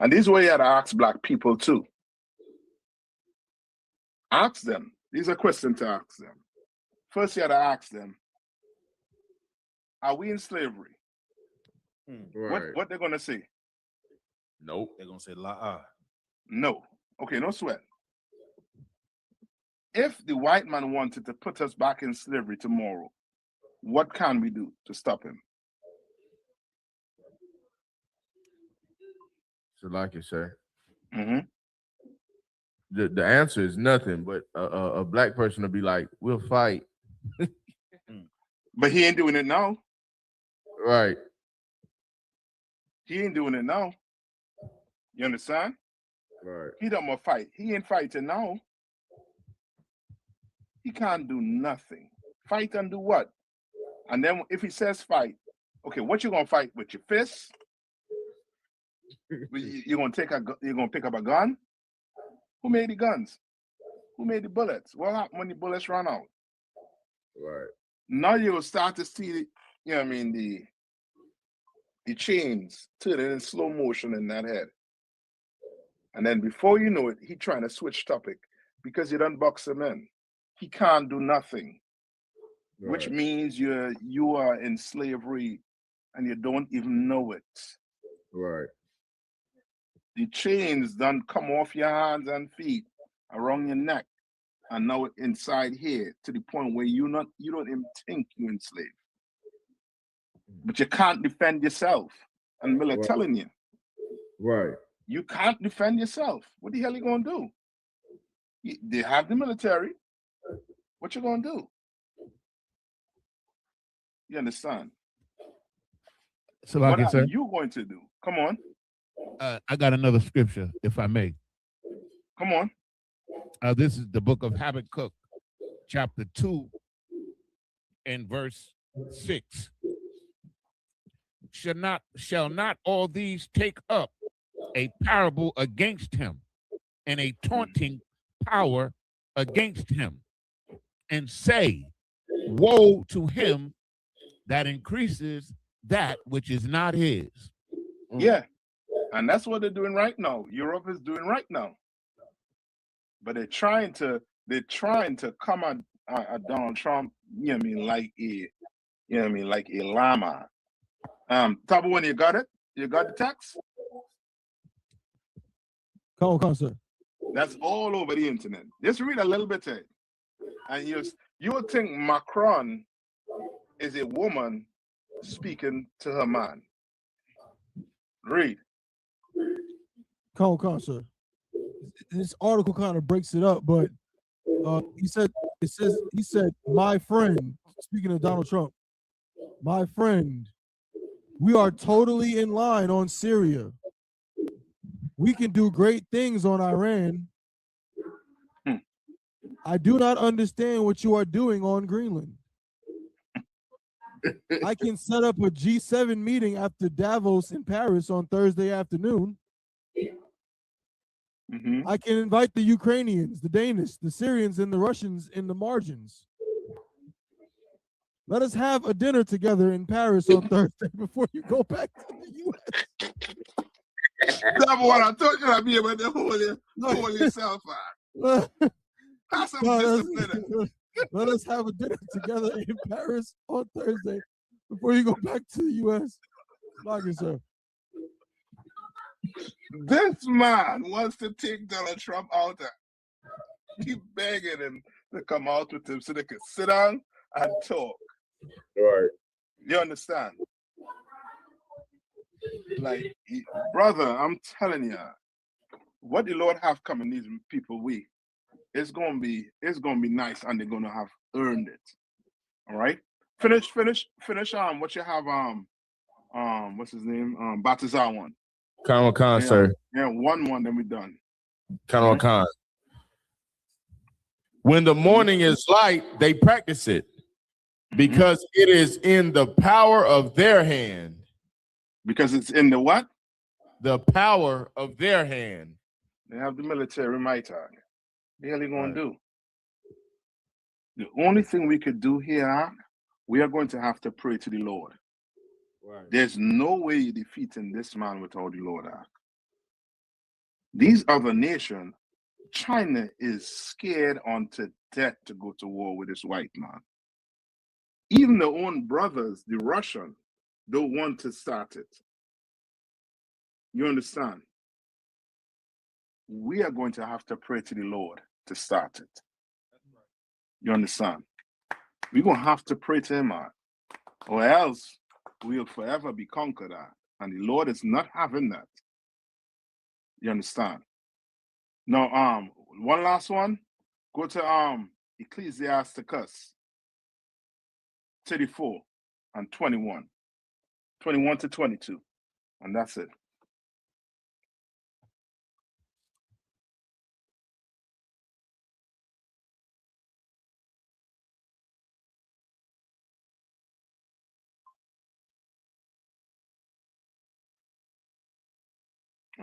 And this is where you have to ask black people too. Ask them. These are questions to ask them. First, you have to ask them, are we in slavery? What they're going to say? Nope. They're going to say, la. No. Okay, no sweat. If the white man wanted to put us back in slavery tomorrow, what can we do to stop him? So like you say, the answer is nothing, but a black person will be like, we'll fight. But he ain't doing it now. Right. He ain't doing it now. You understand? Right. He don't want to fight. He ain't fighting now. He can't do nothing. Fight and do what? And then if he says fight, okay, what you gonna fight with your fists? You're gonna pick up a gun? Who made the guns? Who made the bullets? What happened when the bullets run out? Right. Now you'll start to see the chains turning in slow motion in that head. And then before you know it, he trying to switch topic because you done box him in. He can't do nothing, which means you are in slavery and you don't even know it. Right. The chains done come off your hands and feet, around your neck, and now inside here to the point where you don't even think you're enslaved. But you can't defend yourself. And Miller telling you. Right. You can't defend yourself. What the hell are you gonna do? They have the military. What you gonna do? You understand? So what like are sir, you going to do? Come on. I got another scripture, if I may. Come on. This is the book of Habakkuk, chapter 2, and verse 6. Shall not all these take up a parable against him, and a taunting power against him, and say, woe to him that increases that which is not his. Yeah. And that's what they're doing right now. Europe is doing right now. But they're trying to come at Donald Trump, like a llama. Tabu, when you got it? You got the text? Come on, sir. That's all over the internet. Just read a little bit of it. And you would think Macron is a woman speaking to her man. Read. Come on, sir. This article kind of breaks it up, but he said, my friend, speaking of Donald Trump, my friend, we are totally in line on Syria. We can do great things on Iran. I do not understand what you are doing on Greenland. I can set up a G7 meeting after Davos in Paris on Thursday afternoon. I can invite the Ukrainians, the Danish, the Syrians, and the Russians in the margins. Let us have a dinner together in Paris on Thursday before you go back to the U.S. That's what I told you I'd be able to hold yourself out. Have some discipline. Let us have a dinner together in Paris on Thursday before you go back to the U.S. Like yourself. This man wants to take Donald Trump out there. Keep begging him to come out with him so they can sit down and talk. Right. You understand? Like, brother, I'm telling you, what the Lord have coming these people way, it's gonna be nice, and they're gonna have earned it. All right. Finish. What you have? What's his name? Batazar one. Khan, sir. Yeah, 1-1, then we're done. Khan. When the morning is light, they practice it because it is in the power of their hand. Because it's in the what? the power of their hand. They have the military might. What the hell are you going to do? The only thing we could do here, we are going to have to pray to the Lord. Right. There's no way you're defeating this man without the Lord. These other nations, China is scared unto death to go to war with this white man. Even their own brothers, the Russians, don't want to start it. You understand? We are going to have to pray to the Lord to start it. You understand? We're going to have to pray to him, or else we'll forever be conquered. And the Lord is not having that. You understand? Now, one last one. Go to Ecclesiasticus 34 and 21. 21 to 22. And that's it.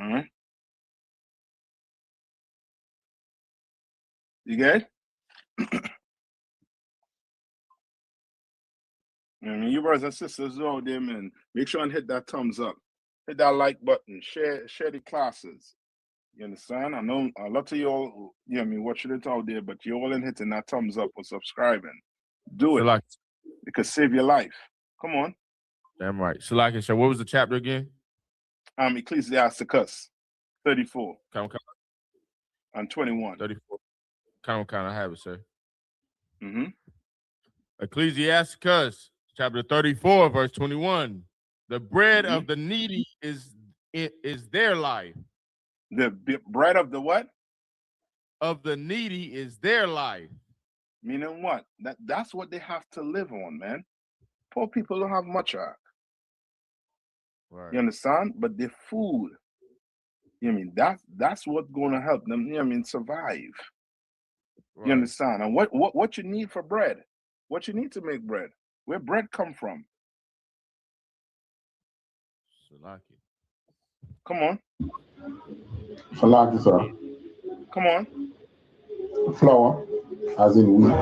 All right. You get it? I mean, you brothers and sisters out there, man, make sure and hit that thumbs up. Hit that like button. Share the classes. You understand? I know a lot of you all, watching it out there, but you all ain't hitting that thumbs up or subscribing. Do it. It could save your life. Come on. Damn right. Salaki, so what was the chapter again? Ecclesiasticus 34 Come. and 21. 34. Kind of have it, sir. Mm-hmm. Ecclesiasticus chapter 34, verse 21. The bread of the needy is their life. The bread of the what? Of the needy is their life. Meaning what? That's what they have to live on, man. Poor people don't have much. Right. You understand? But the food, that's what's going to help them, survive. Right. You understand? And what you need for bread? What you need to make bread? Where bread come from? Salaki. Come on. Salaki, sir. Come on. Flour, as in wheat.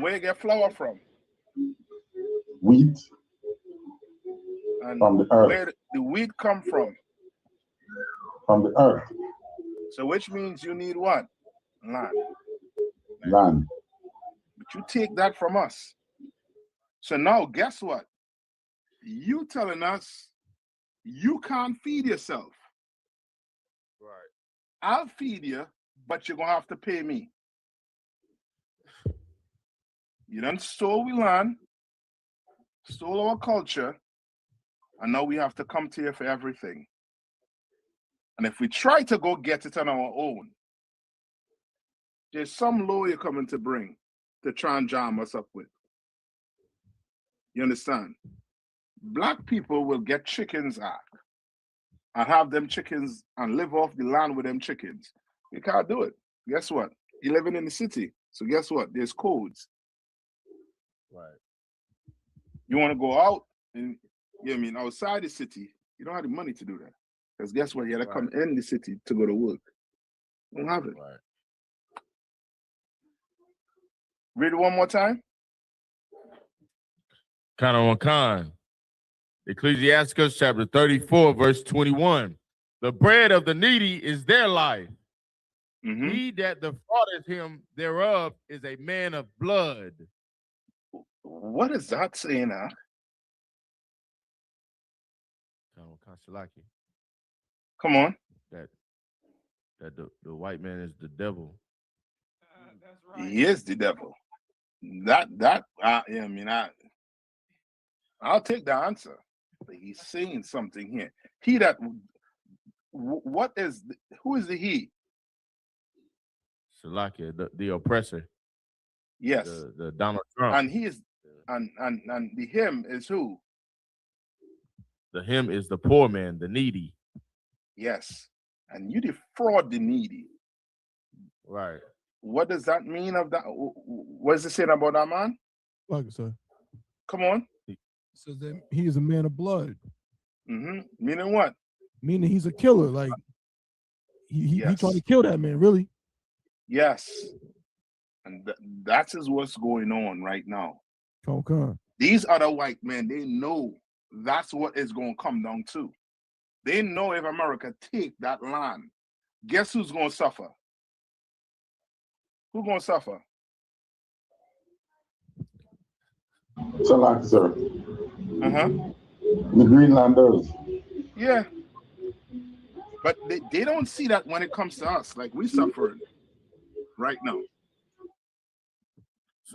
Where you get flour from? Wheat. And from the earth. Where the wheat come from? From the earth. So which means you need what? Land. Land. But you take that from us. So now guess what? You telling us you can't feed yourself. Right. I'll feed you, but you're going to have to pay me. You done stole we land, stole our culture, and now we have to come to you for everything. And if we try to go get it on our own, there's some law you're coming to bring to try and jam us up with. You understand? Black people will get chickens out and have them chickens and live off the land with them chickens. You can't do it. Guess what? You're living in the city. So guess what? There's codes. Right. You want to go out and outside the city, you don't have the money to do that. Because guess what? You got to come in the city to go to work. You don't have it. Right. Read it one more time. Khan. Ecclesiasticus chapter 34, verse 21. The bread of the needy is their life. Mm-hmm. He that defraudeth him thereof is a man of blood. What is that saying now? Come on. That the white man is the devil. That's right. He is the devil. I'll take the answer. But he's saying something here. Who is the he? Salakia, the oppressor. Yes. The Donald Trump. And he is, and the him is who? The him is the poor man, the needy. Yes. And you defraud the needy. Right. What does that mean of that? What is it saying about that man? Like I said. Come on. It says that he is a man of blood. Mm-hmm. Meaning what? Meaning he's a killer. Like he trying to kill that man, really. Yes. And that is what's going on right now. Okay. These other white men, they know that's what it's going to come down to. They know if America take that land, guess who's going to suffer? Who's going to suffer? Salak, sir. The Greenlanders. Yeah. But they don't see that when it comes to us. Like, we suffering right now.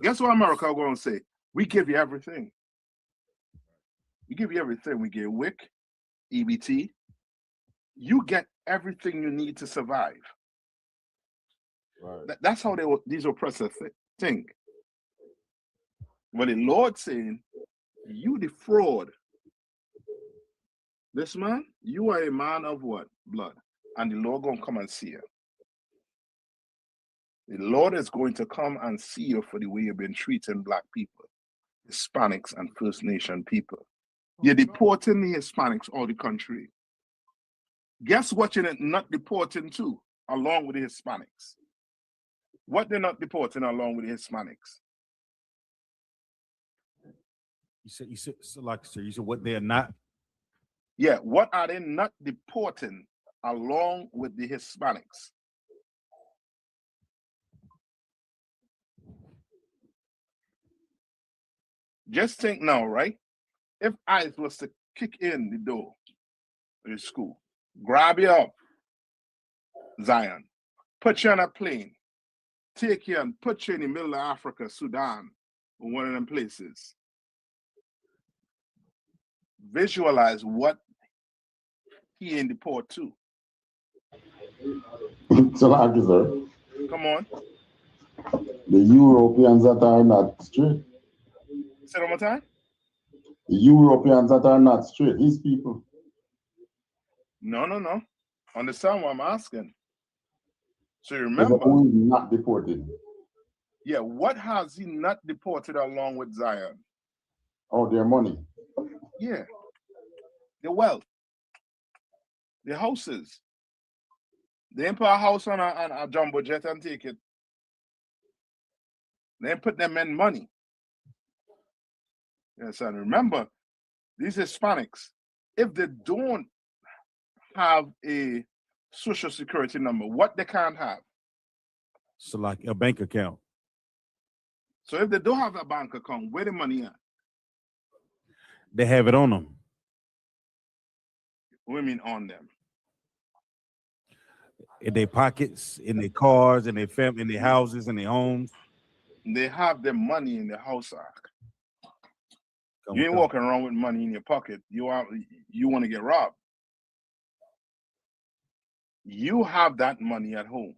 Guess what America are going to say? We give you everything. We give you everything. We give WIC, EBT. You get everything you need to survive. Right. That's how these oppressors think. But the Lord saying, you defraud this man, you are a man of what? Blood. And the Lord going to come and see you. The Lord is going to come and see you for the way you've been treating Black people, Hispanics, and First Nation people. You're deporting the Hispanics out of the country. Guess what you're not deporting to, along with the Hispanics? What they're not deporting along with the Hispanics? You said, like, sir, you said what they're not? Yeah, what are they not deporting along with the Hispanics? Just think now, right? If ICE was to kick in the door of the school, grab you up, Zion, put you on a plane, take you and put you in the middle of Africa, Sudan, or one of them places. Visualize what he in the port too. Salak, sir. Come on. The Europeans that are not straight. Say it one more time. The Europeans that are not straight, these people. No. Understand what I'm asking. So you remember. Who is not deported? Yeah, what has he not deported along with Zion? Oh, their money. Yeah. The wealth. The houses. They ain't put a house on a jumbo jet and take it. They ain't put them in money. Yes, and remember, these Hispanics, if they don't have a social security number, what they can't have? So like a bank account. So if they don't have a bank account, where the money at? They have it on them. What do you mean on them? In their pockets, in their cars, in their family, in their houses, in their homes. They have their money in the house ark. You ain't walking around with money in your pocket. You want to get robbed. You have that money at home.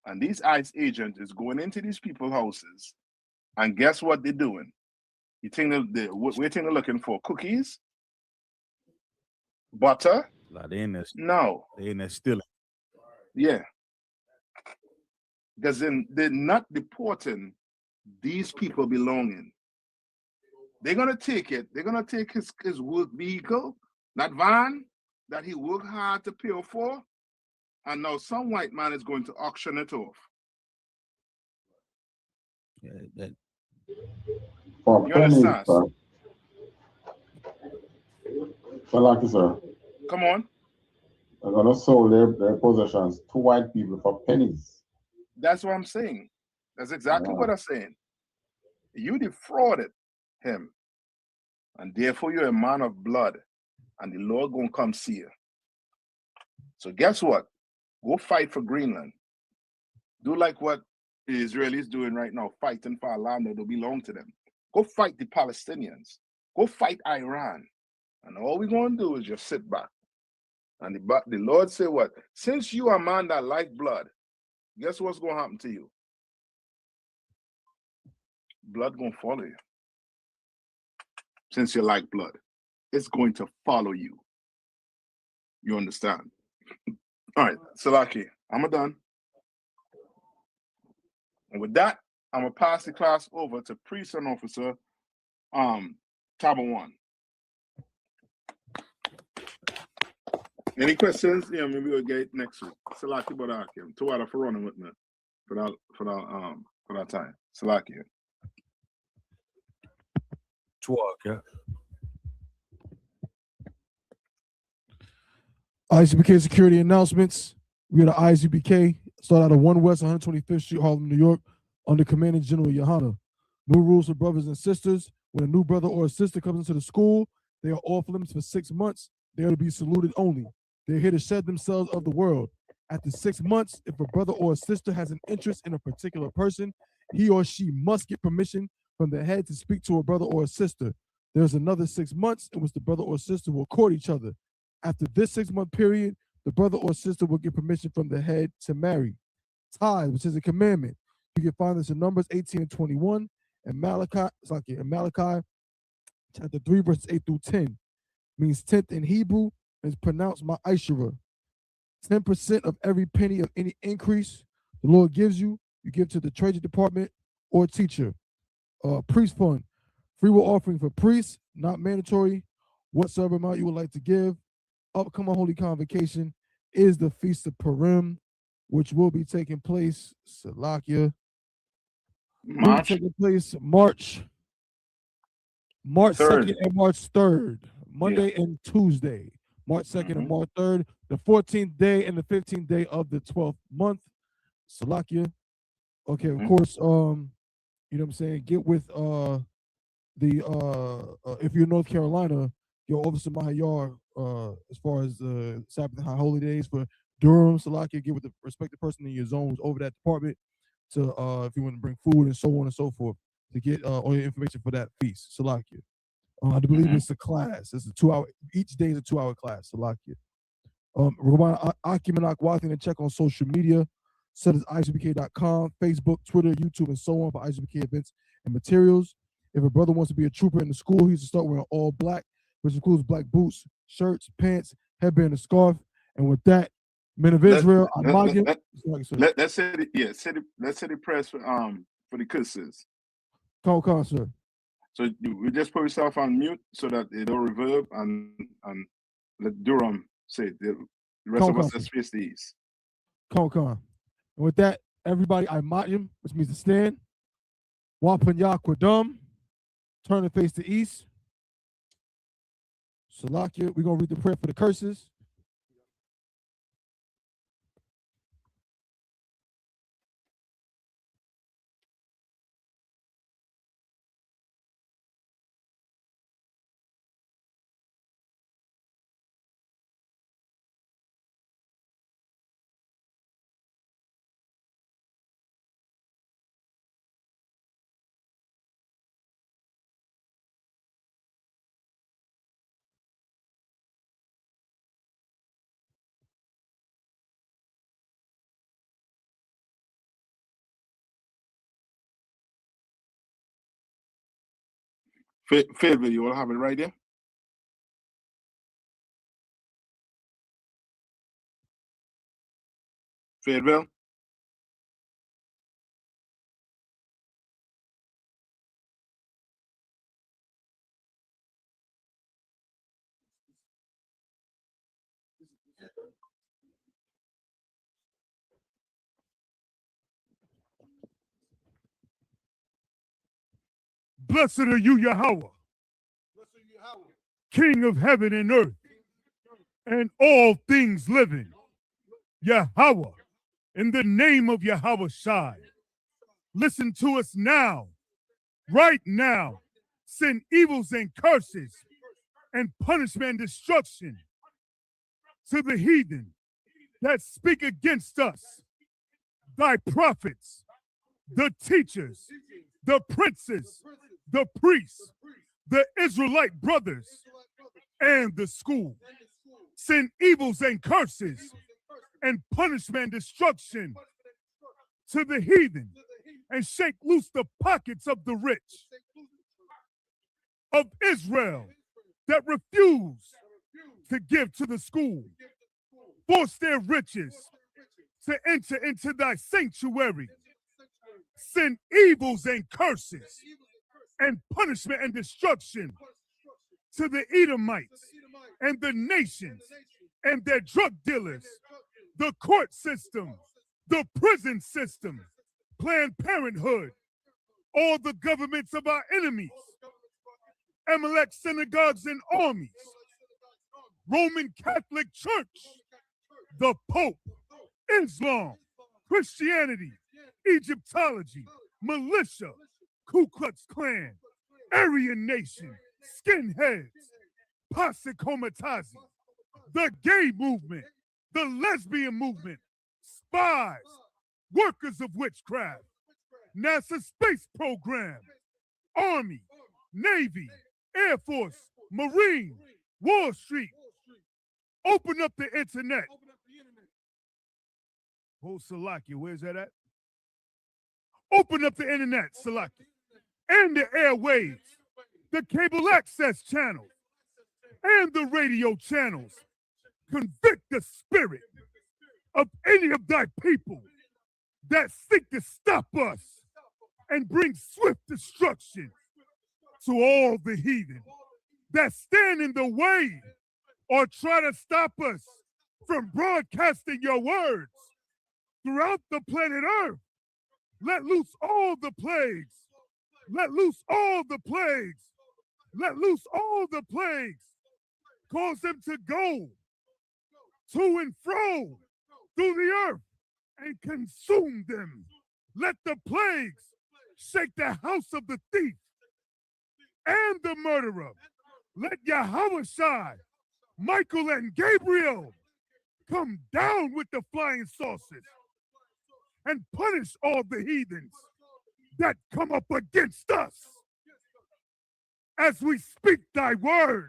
And these ICE agents is going into these people's houses, and guess what they're doing? You think they're looking for cookies? Butter? No. They in there stealing. Yeah. Because they're not deporting these people belonging. They're going to take it. They're going to take his work vehicle, that van that he worked hard to pay for, and now some white man is going to auction it off. Yeah, you understand? Sir. Salak, sir. Come on. They're going to sell their possessions to white people for pennies. That's what I'm saying. That's exactly what I'm saying. You defrauded him, and therefore you're a man of blood, and the Lord gonna come see you. So guess what? Go fight for Greenland. Do like what the Israelis doing right now, fighting for a land that don't belong to them. Go fight the Palestinians. Go fight Iran. And all we're gonna do is just sit back. And the Lord said what? Since you are a man that like blood, guess what's gonna happen to you? Blood gonna follow you. Since you like blood, it's going to follow you. You understand? All right, Salaki, I'm done. And with that, I'm gonna pass the class over to Priest and Officer Tabawan. Any questions? Yeah, maybe we'll get next week. Salaki Barakim. 2 hours for running with me for that time. Salaki. Yeah. ICBK security announcements. We got an ICBK. Start out of 1 West 125th Street, Harlem, New York, under Commanding General Yohana. New rules for brothers and sisters. When a new brother or a sister comes into the school, they are off limits for 6 months. They are to be saluted only. They're here to shed themselves of the world. After 6 months, if a brother or a sister has an interest in a particular person, he or she must get permission from the head to speak to a brother or a sister. There's another 6 months in which the brother or sister will court each other. After this 6-month period, the brother or sister will get permission from the head to marry. Tithe, which is a commandment. You can find this in Numbers 18 and 21, and Malachi chapter 3, verses 8 through 10. Means 10th in Hebrew, and is pronounced Ma'ashera. 10% of every penny of any increase the Lord gives you, you give to the treasury department or teacher. Priest fund, free will offering for priests, not mandatory. Whatsoever amount you would like to give. Upcoming Holy Convocation is the Feast of Purim, which will be taking place, Salakia, March? taking place March 2nd and March 3rd, Monday and Tuesday, March 2nd and March 3rd, the 14th day and the 15th day of the 12th month, Salakia. Okay, of course, you know what I'm saying, get with if you're in North Carolina, your Officer Mahayar, as far as Sabbath and High Holy Days for Durham, Salakia, get with the respected person in your zones over that department to if you want to bring food and so on and so forth to get all your information for that feast, Salakia. I believe it's a class. It's a 2-hour. Each day is a 2-hour class, Salakia. Rabban Akimanak Wathan and check on social media. Set is ICBK.com, Facebook, Twitter, YouTube, and so on for ICBK events and materials. If a brother wants to be a trooper in the school, he should start wearing all black, which includes black boots, shirts, pants, headband, and scarf. And with that, men of Israel, let's say the press for the kisses. Come on, sir. So you just put yourself on mute so that it don't reverb and let Durham say it. The rest of us just face these. Come on. And with that, everybody, I Matim, which means to stand. Wapanya Kwadum, turn and face the east. Salakia, we're going to read the prayer for the curses. Fayetteville, you will have it right there. Fayetteville. Blessed are you, Yahweh, King of heaven and earth, and all things living. Yahweh, in the name of Yahweh Shai, listen to us now, right now. Send evils and curses and punishment and destruction to the heathen that speak against us, thy prophets, the teachers, the princes, the priests, the Israelite brothers, and the school. Send evils and curses and punishment and destruction to the heathen and shake loose the pockets of the rich of Israel that refuse to give to the school. Force their riches to enter into thy sanctuary. Send evils and curses and punishment and destruction to the Edomites and the nations and their drug dealers, the court system, the prison system, Planned Parenthood, all the governments of our enemies, Amalek synagogues and armies, Roman Catholic Church, the Pope, Islam, Christianity, Egyptology, militia, Ku Klux Klan, Aryan Nation, skinheads, Posse Comitazi, the gay movement, the lesbian movement, spies, workers of witchcraft, NASA space program, Army, Navy, Air Force, Marine, Wall Street. Open up the internet. Oh, Salaki, where's that at? Open up the internet, Salaki, and the airwaves, the cable access channels, and the radio channels. Convict the spirit of any of thy people that seek to stop us and bring swift destruction to all the heathen that stand in the way or try to stop us from broadcasting your words throughout the planet Earth. Let loose all the plagues. Let loose all the plagues. Let loose all the plagues. Cause them to go to and fro through the earth and consume them. Let the plagues shake the house of the thief and the murderer. Let Yahweh Shai, Michael and Gabriel come down with the flying saucers and punish all the heathens that come up against us. As we speak thy word,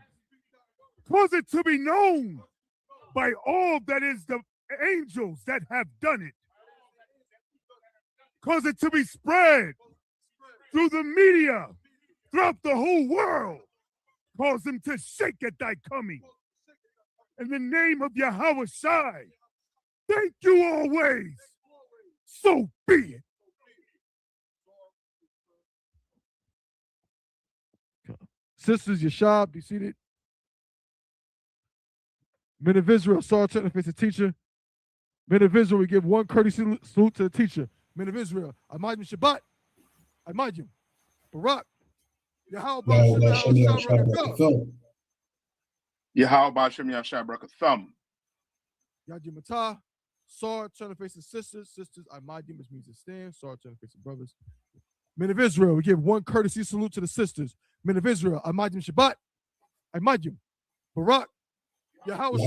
cause it to be known by all that is the angels that have done it. Cause it to be spread through the media, throughout the whole world. Cause them to shake at thy coming. In the name of Yahweh Shai, thank you always. So be it. Sisters, Yashab, be seated. Men of Israel, Saul turn to face the teacher. Men of Israel, we give one courtesy salute to the teacher. Men of Israel, Ahmad Shabbat, Ahmad Barak, Yahweh Bashem Yashai Brakathum. Yajim Matah, Saul turn to face the sisters. Sisters, Ahmad, which means to stand. Saul turn to face the brothers. Men of Israel, we give one courtesy salute to the sisters. Men of Israel, Ahmad Shabbat, Ahmad Barak, Yahweh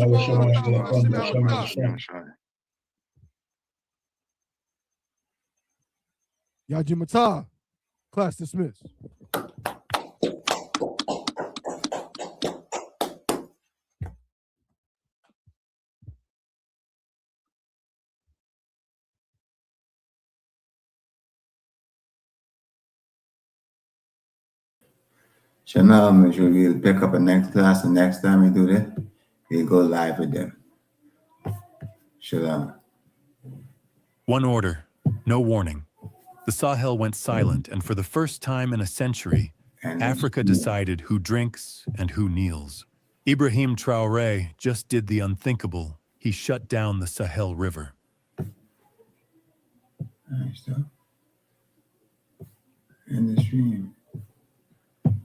Yajim Matah, class dismissed. Shalom, we'll pick up a next class, and next time we do this, we'll go live with them. Shalom. One order, no warning. The Sahel went silent, and for the first time in a century, Africa decided who drinks and who kneels. Ibrahim Traoré just did the unthinkable. He shut down the Sahel River. Nice stuff. In the stream.